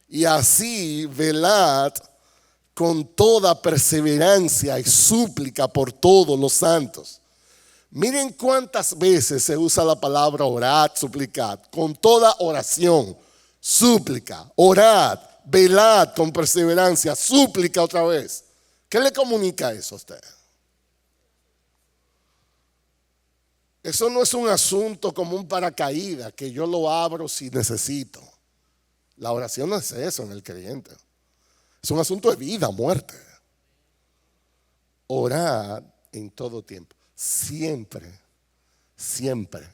Y así velad con toda perseverancia y súplica por todos los santos. Miren cuántas veces se usa la palabra orad, suplicad. Con toda oración, súplica, orad, velad con perseverancia, súplica otra vez. ¿Qué le comunica eso a usted? Eso no es un asunto como un paracaídas que yo lo abro si necesito. La oración no es eso en el creyente. Es un asunto de vida, muerte. Orad en todo tiempo. Siempre, siempre,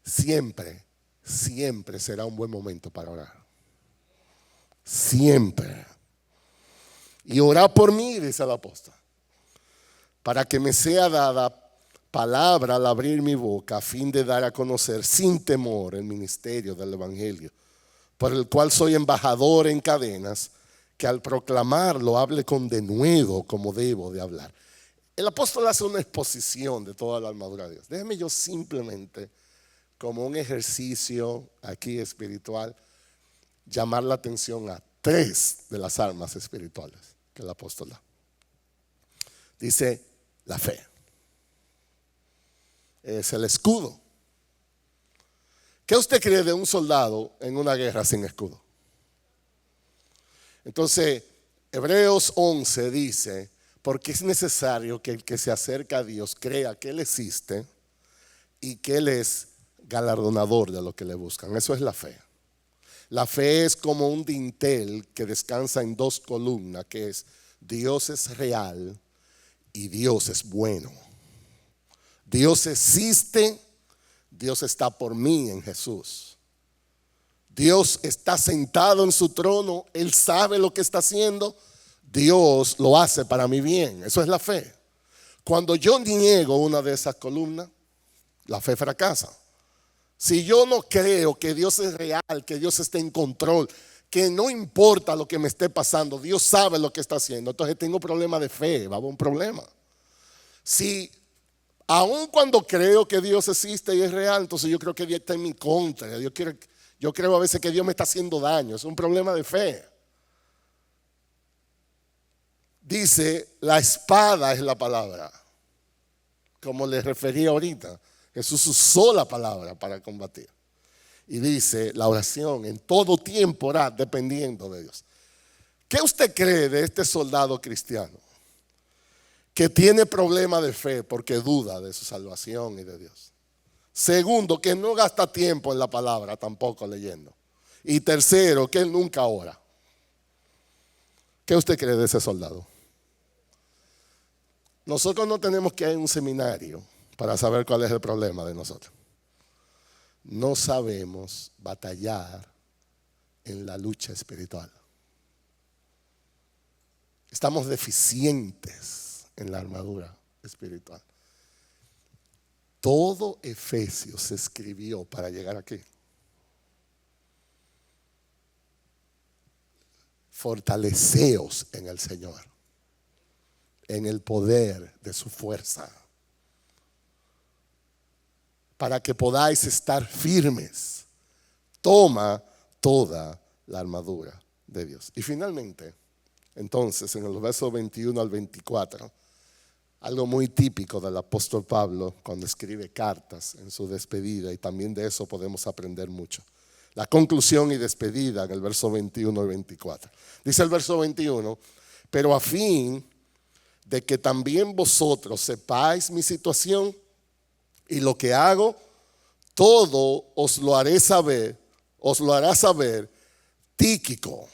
siempre, siempre será un buen momento para orar. Siempre. Y orad por mí, dice el apóstol, para que me sea dada palabra al abrir mi boca, a fin de dar a conocer sin temor el ministerio del evangelio, por el cual soy embajador en cadenas, que al proclamarlo hable con denuedo como debo de hablar. El apóstol hace una exposición de toda la armadura de Dios. Déjeme yo simplemente, como un ejercicio aquí espiritual, llamar la atención a 3 de las armas espirituales que el apóstol da. Dice la fe. Es el escudo. ¿Qué usted cree de un soldado en una guerra sin escudo? Entonces, Hebreos 11 dice, porque es necesario que el que se acerca a Dios crea que Él existe y que Él es galardonador de lo que le buscan. Eso es la fe. La fe es como un dintel que descansa en 2 columnas, que es Dios es real y Dios es bueno. Dios existe, Dios está por mí en Jesús. Dios está sentado en su trono, Él sabe lo que está haciendo, Dios lo hace para mi bien. Eso es la fe. Cuando yo niego una de esas columnas, la fe fracasa. Si yo no creo que Dios es real, que Dios esté en control, que no importa lo que me esté pasando, Dios sabe lo que está haciendo, entonces tengo problema de fe, va a haber un problema. Si aun cuando creo que Dios existe y es real, entonces yo creo que Dios está en mi contra. Yo creo a veces que Dios me está haciendo daño. Es un problema de fe. Dice, la espada es la palabra. Como les refería ahorita, Jesús usó la palabra para combatir. Y dice, la oración en todo tiempo orad dependiendo de Dios. ¿Qué usted cree de este soldado cristiano que tiene problema de fe porque duda de su salvación y de Dios? Segundo, que no gasta tiempo en la palabra tampoco leyendo. Y tercero, que él nunca ora. ¿Qué usted cree de ese soldado? Nosotros no tenemos que ir a un seminario para saber cuál es el problema de nosotros. No sabemos batallar en la lucha espiritual. Estamos deficientes en la armadura espiritual. Todo Efesios se escribió para llegar aquí. fortaleceos en el Señor, en el poder de su fuerza, para que podáis estar firmes. Toma toda la armadura de Dios. Y finalmente, entonces, en el verso 21 al 24, algo muy típico del apóstol Pablo cuando escribe cartas en su despedida, y también de eso podemos aprender mucho. La conclusión y despedida en el verso 21 al 24. Dice el verso 21, pero a fin de que también vosotros sepáis mi situación y lo que hago, todo os lo hará saber Tíquico,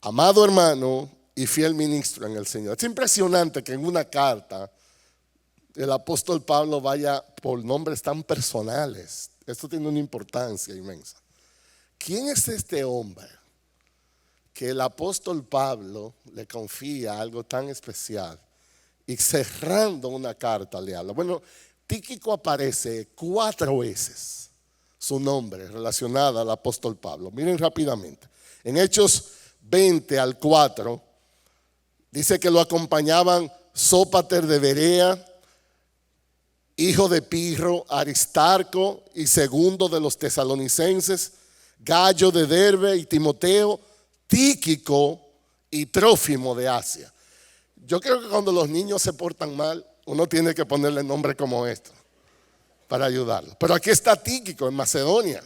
amado hermano y fiel ministro en el Señor. Es impresionante que en una carta el apóstol Pablo vaya por nombres tan personales. Esto tiene una importancia inmensa. ¿Quién es este hombre que el apóstol Pablo le confía algo tan especial y cerrando una carta le habla? Bueno, Tíquico aparece 4 veces su nombre relacionado al apóstol Pablo. Miren rápidamente. En Hechos 20 al 4 dice que lo acompañaban Sópater de Berea, hijo de Pirro, Aristarco y segundo de los tesalonicenses, Gallo de Derbe y Timoteo, Tíquico y Trófimo de Asia. Yo creo que cuando los niños se portan mal, uno tiene que ponerle nombre como esto para ayudarlos. Pero aquí está Tíquico en Macedonia,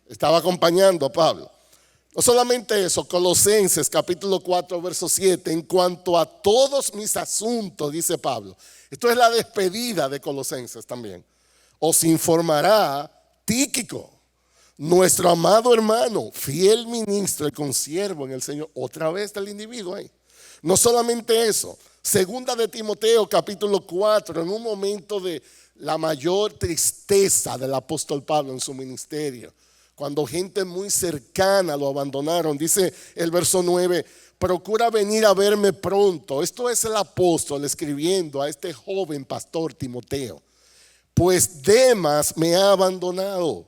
estaba acompañando a Pablo. No solamente eso, Colosenses capítulo 4 verso 7, en cuanto a todos mis asuntos, dice Pablo. Esto es la despedida de Colosenses también. Os informará Tíquico, nuestro amado hermano, fiel ministro y consiervo en el Señor. Otra vez del individuo ahí. No solamente eso, segunda de Timoteo capítulo 4, en un momento de la mayor tristeza del apóstol Pablo en su ministerio, cuando gente muy cercana lo abandonaron, dice el verso 9, procura venir a verme pronto. Esto es el apóstol escribiendo a este joven pastor Timoteo. Pues Demas me ha abandonado,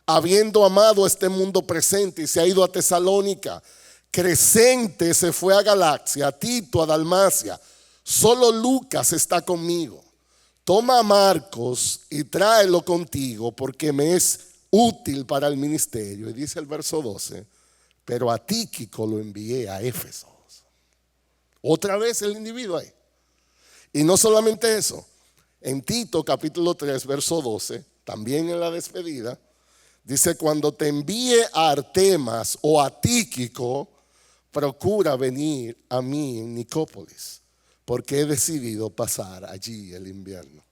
habiendo amado este mundo presente, y se ha ido a Tesalónica. Crescente se fue a Galacia, Tito a Dalmacia. Solo Lucas está conmigo. Toma a Marcos y tráelo contigo, porque me es útil para el ministerio. Y dice el verso 12, pero a Tíquico lo envié a Éfeso. Otra vez el individuo ahí. Y no solamente eso, en Tito capítulo 3 verso 12, también en la despedida, dice, cuando te envíe a Artemas o a Tíquico, procura venir a mí en Nicópolis, porque he decidido pasar allí el invierno.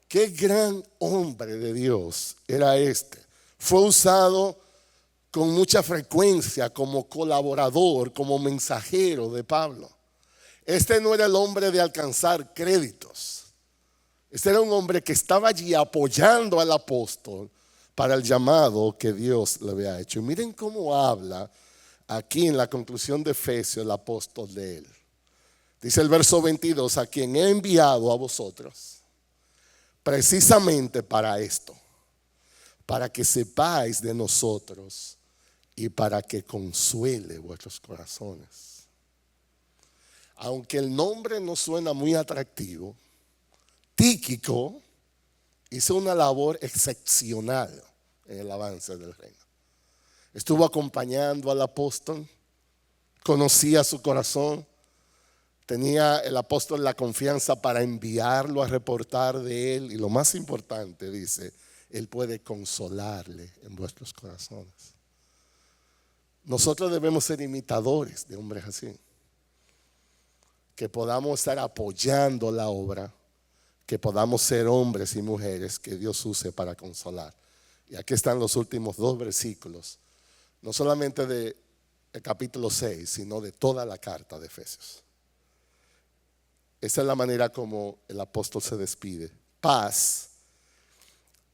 Qué gran hombre de Dios era este. Fue usado con mucha frecuencia como colaborador, como mensajero de Pablo. Este no era el hombre de alcanzar créditos. Este era un hombre que estaba allí apoyando al apóstol para el llamado que Dios le había hecho. Y miren cómo habla aquí en la conclusión de Efesios el apóstol de él. Dice el verso 22, a quien he enviado a vosotros precisamente para esto, para que sepáis de nosotros y para que consuele vuestros corazones. Aunque el nombre no suena muy atractivo, Tíquico hizo una labor excepcional en el avance del reino. Estuvo acompañando al apóstol, conocía su corazón. Tenía el apóstol la confianza para enviarlo a reportar de él. Y lo más importante, dice, él puede consolarle en vuestros corazones. Nosotros debemos ser imitadores de hombres así. Que podamos estar apoyando la obra. Que podamos ser hombres y mujeres que Dios use para consolar. Y aquí están los últimos 2 versículos. No solamente del capítulo 6, sino de toda la carta de Efesios. Esa es la manera como el apóstol se despide. Paz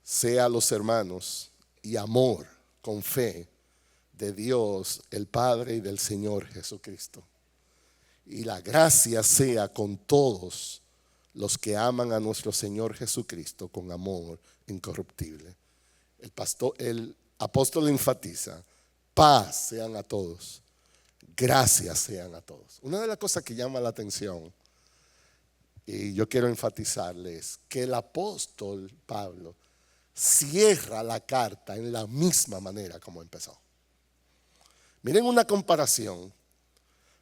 sea a los hermanos y amor con fe de Dios el Padre y del Señor Jesucristo. Y la gracia sea con todos los que aman a nuestro Señor Jesucristo con amor incorruptible. El apóstol enfatiza, paz sean a todos gracias sean a todos. Una de las cosas que llama la atención, y yo quiero enfatizarles, que el apóstol Pablo cierra la carta en la misma manera como empezó. Miren una comparación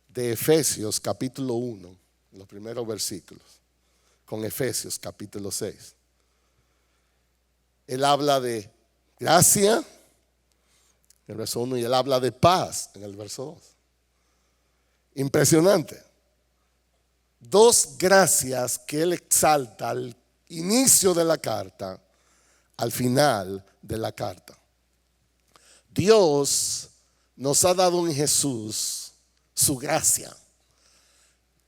de Efesios capítulo 1, los primeros versículos, con Efesios capítulo 6. Él habla de gracia en el verso 1 y él habla de paz en el verso 2. Impresionante. Dos gracias que él exalta al inicio de la carta, al final de la carta. Dios nos ha dado en Jesús su gracia.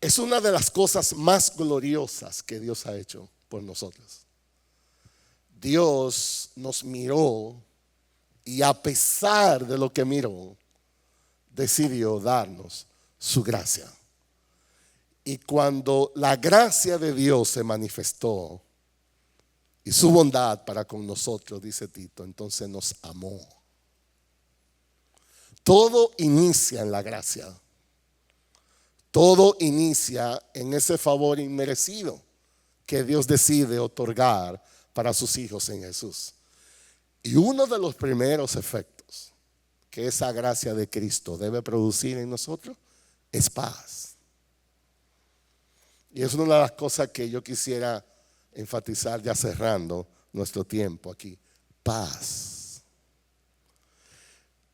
Es una de las cosas más gloriosas que Dios ha hecho por nosotros. Dios nos miró y a pesar de lo que miró, decidió darnos su gracia. Y cuando la gracia de Dios se manifestó y su bondad para con nosotros, dice Tito, entonces nos amó. Todo inicia en la gracia. Todo inicia en ese favor inmerecido que Dios decide otorgar para sus hijos en Jesús. Y uno de los primeros efectos que esa gracia de Cristo debe producir en nosotros es paz. Y es una de las cosas que yo quisiera enfatizar ya cerrando nuestro tiempo aquí. Paz.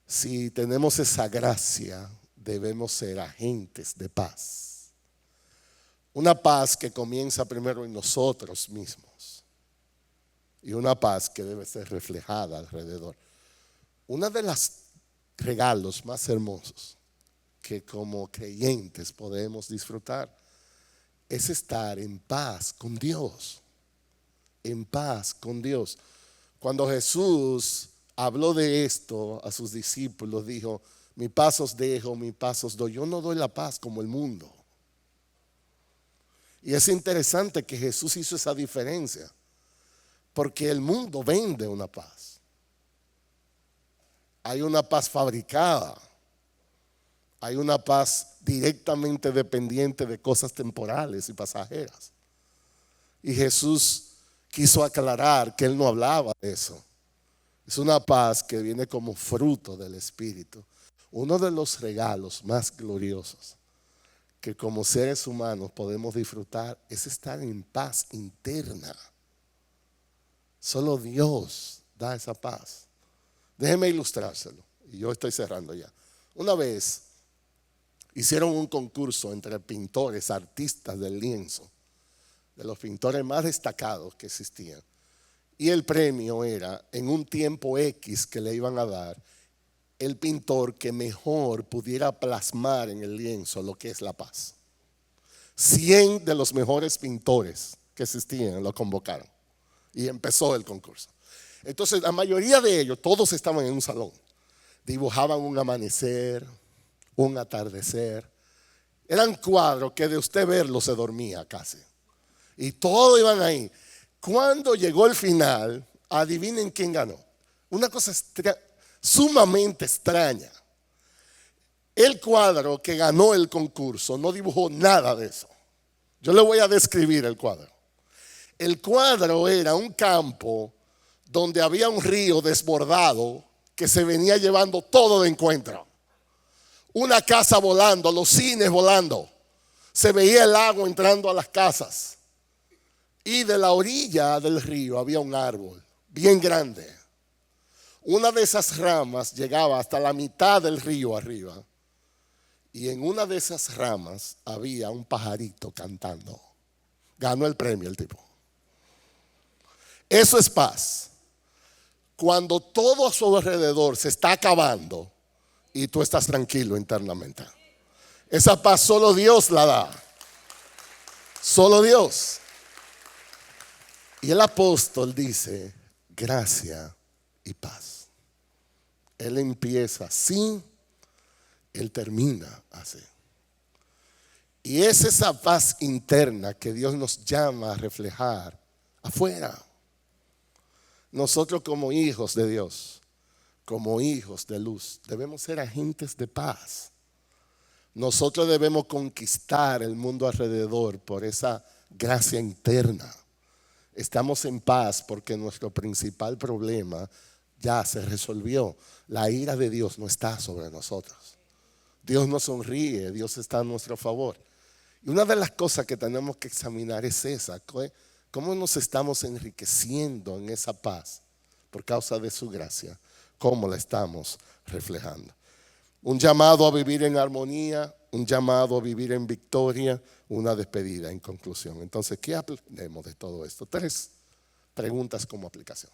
Si tenemos esa gracia, debemos ser agentes de paz. Una paz que comienza primero en nosotros mismos y una paz que debe ser reflejada alrededor. Uno de los regalos más hermosos que como creyentes podemos disfrutar es estar en paz con Dios. En paz con Dios. Cuando Jesús habló de esto a sus discípulos, dijo: mi paz os dejo, mi paz os doy. Yo no doy la paz como el mundo. Y es interesante que Jesús hizo esa diferencia, porque el mundo vende una paz. Hay una paz fabricada. Hay una paz directamente dependiente de cosas temporales y pasajeras. Y Jesús quiso aclarar que Él no hablaba de eso. Es una paz que viene como fruto del Espíritu. Uno de los regalos más gloriosos que como seres humanos podemos disfrutar es estar en paz interna. Solo Dios da esa paz. Déjeme ilustrárselo. Y yo estoy cerrando ya. Una vez hicieron un concurso entre pintores, artistas del lienzo, de los pintores más destacados que existían. Y el premio era, en un tiempo X que le iban a dar, el pintor que mejor pudiera plasmar en el lienzo lo que es la paz. 100 de los mejores pintores que existían lo convocaron y empezó el concurso. Entonces la mayoría de ellos, todos estaban en un salón, dibujaban un amanecer, un atardecer. Eran cuadros que de usted verlo se dormía casi. Y todos iban ahí. Cuando llegó el final, adivinen quién ganó. Una cosa sumamente extraña. El cuadro que ganó el concurso no dibujó nada de eso. Yo le voy a describir el cuadro. El cuadro era un campo donde había un río desbordado que se venía llevando todo de encuentro. Una casa volando, los cines volando. Se veía el agua entrando a las casas. Y de la orilla del río había un árbol bien grande. Una de esas ramas llegaba hasta la mitad del río arriba. Y en una de esas ramas había un pajarito cantando. Ganó el premio el tipo. Eso es paz. Cuando todo a su alrededor se está acabando y tú estás tranquilo internamente. Esa paz solo Dios la da. Solo Dios. Y el apóstol dice: gracia y paz. Él empieza así, él termina así. Y es esa paz interna que Dios nos llama a reflejar afuera. Nosotros como hijos de Dios, como hijos de luz, debemos ser agentes de paz. Nosotros debemos conquistar el mundo alrededor por esa gracia interna. Estamos en paz porque nuestro principal problema ya se resolvió. La ira de Dios no está sobre nosotros. Dios nos sonríe, Dios está a nuestro favor. Y una de las cosas que tenemos que examinar es esa: cómo nos estamos enriqueciendo en esa paz por causa de su gracia, cómo la estamos reflejando. Un llamado a vivir en armonía, un llamado a vivir en victoria, una despedida en conclusión. Entonces, ¿qué aprendemos de todo esto? 3 preguntas como aplicación.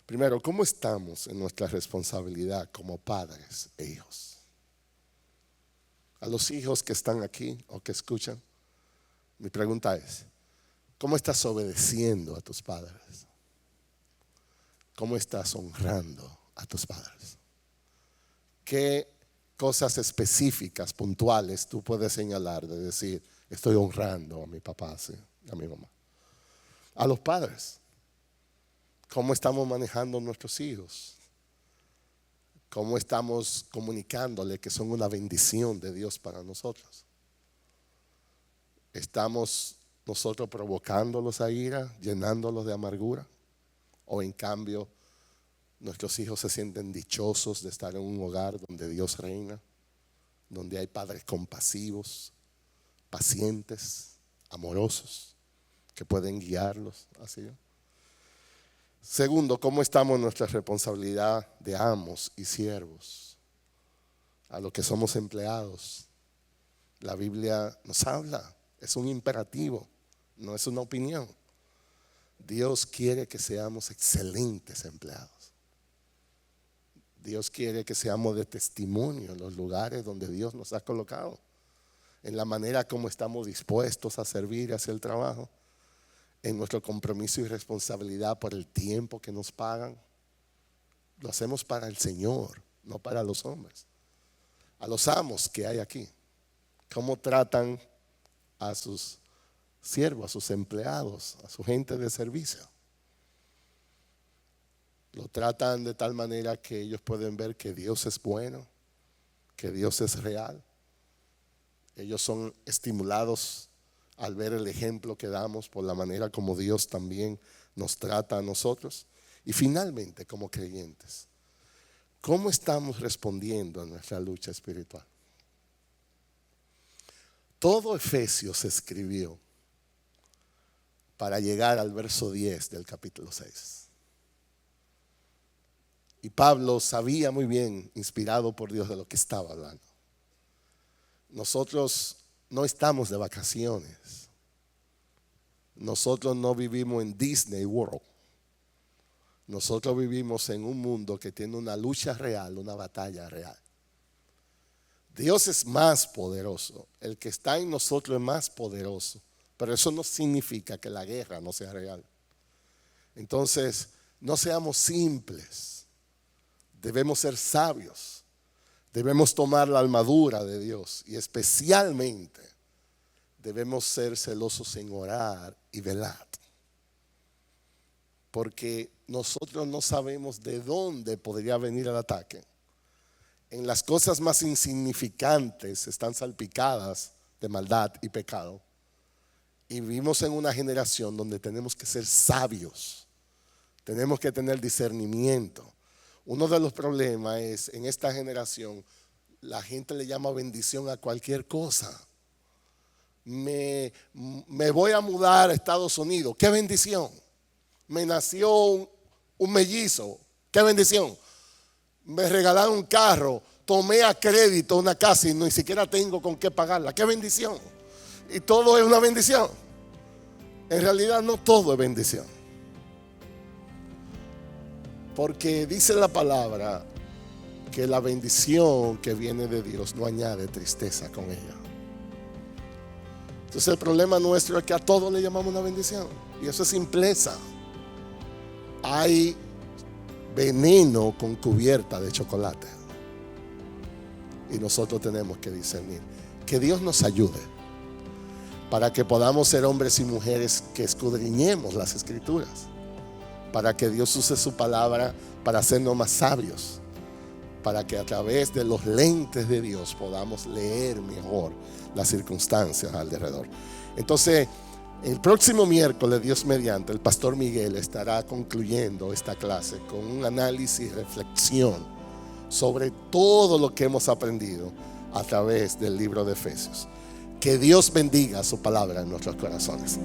Primero, ¿cómo estamos en nuestra responsabilidad como padres e hijos? A los hijos que están aquí o que escuchan, mi pregunta es: ¿cómo estás obedeciendo a tus padres? ¿Cómo estás honrando a tus padres? ¿Qué cosas específicas, puntuales, tú puedes señalar de decir, estoy honrando a mi papá, sí, a mi mamá? A los padres, ¿cómo estamos manejando a nuestros hijos? ¿Cómo estamos comunicándole que son una bendición de Dios para nosotros? ¿Estamos nosotros provocándolos a ira, llenándolos de amargura? ¿O en cambio nuestros hijos se sienten dichosos de estar en un hogar donde Dios reina, donde hay padres compasivos, pacientes, amorosos, que pueden guiarlos así? Segundo, ¿cómo estamos en nuestra responsabilidad de amos y siervos? A los que somos empleados, la Biblia nos habla, es un imperativo, no es una opinión. Dios quiere que seamos excelentes empleados. Dios quiere que seamos de testimonio en los lugares donde Dios nos ha colocado, en la manera como estamos dispuestos a servir y hacer el trabajo, en nuestro compromiso y responsabilidad por el tiempo que nos pagan. Lo hacemos para el Señor, no para los hombres. A los amos que hay aquí, ¿cómo tratan a sus siervos, a sus empleados, a su gente de servicio? Lo tratan de tal manera que ellos pueden ver que Dios es bueno, que Dios es real. Ellos son estimulados al ver el ejemplo que damos por la manera como Dios también nos trata a nosotros. Y finalmente, como creyentes, ¿cómo estamos respondiendo a nuestra lucha espiritual? Todo Efesios se escribió para llegar al verso 10 del capítulo 6. Y Pablo sabía muy bien, inspirado por Dios, de lo que estaba hablando. Nosotros no estamos de vacaciones. Nosotros no vivimos en Disney World. Nosotros vivimos en un mundo que tiene una lucha real, una batalla real. Dios es más poderoso. El que está en nosotros es más poderoso. Pero eso no significa que la guerra no sea real. Entonces, no seamos simples. Debemos ser sabios. Debemos tomar la armadura de Dios. Y especialmente debemos ser celosos en orar y velar. Porque nosotros no sabemos de dónde podría venir el ataque. En las cosas más insignificantes están salpicadas de maldad y pecado. Y vivimos en una generación donde tenemos que ser sabios. Tenemos que tener discernimiento. Uno de los problemas es, en esta generación, la gente le llama bendición a cualquier cosa. Me voy a mudar a Estados Unidos. ¡Qué bendición! Me nació un mellizo. ¡Qué bendición! Me regalaron un carro. Tomé a crédito una casa y ni siquiera tengo con qué pagarla. ¡Qué bendición! Y todo es una bendición. En realidad no todo es bendición. Porque dice la palabra que la bendición que viene de Dios no añade tristeza con ella. Entonces el problema nuestro es que a todo le llamamos una bendición. Y eso es simpleza. Hay veneno con cubierta de chocolate. Y nosotros tenemos que discernir. Que Dios nos ayude para que podamos ser hombres y mujeres que escudriñemos las Escrituras. Para que Dios use su palabra para hacernos más sabios, para que a través de los lentes de Dios podamos leer mejor las circunstancias alrededor. Entonces, el próximo miércoles, Dios mediante, el pastor Miguel estará concluyendo esta clase con un análisis y reflexión sobre todo lo que hemos aprendido a través del libro de Efesios. Que Dios bendiga su palabra en nuestros corazones.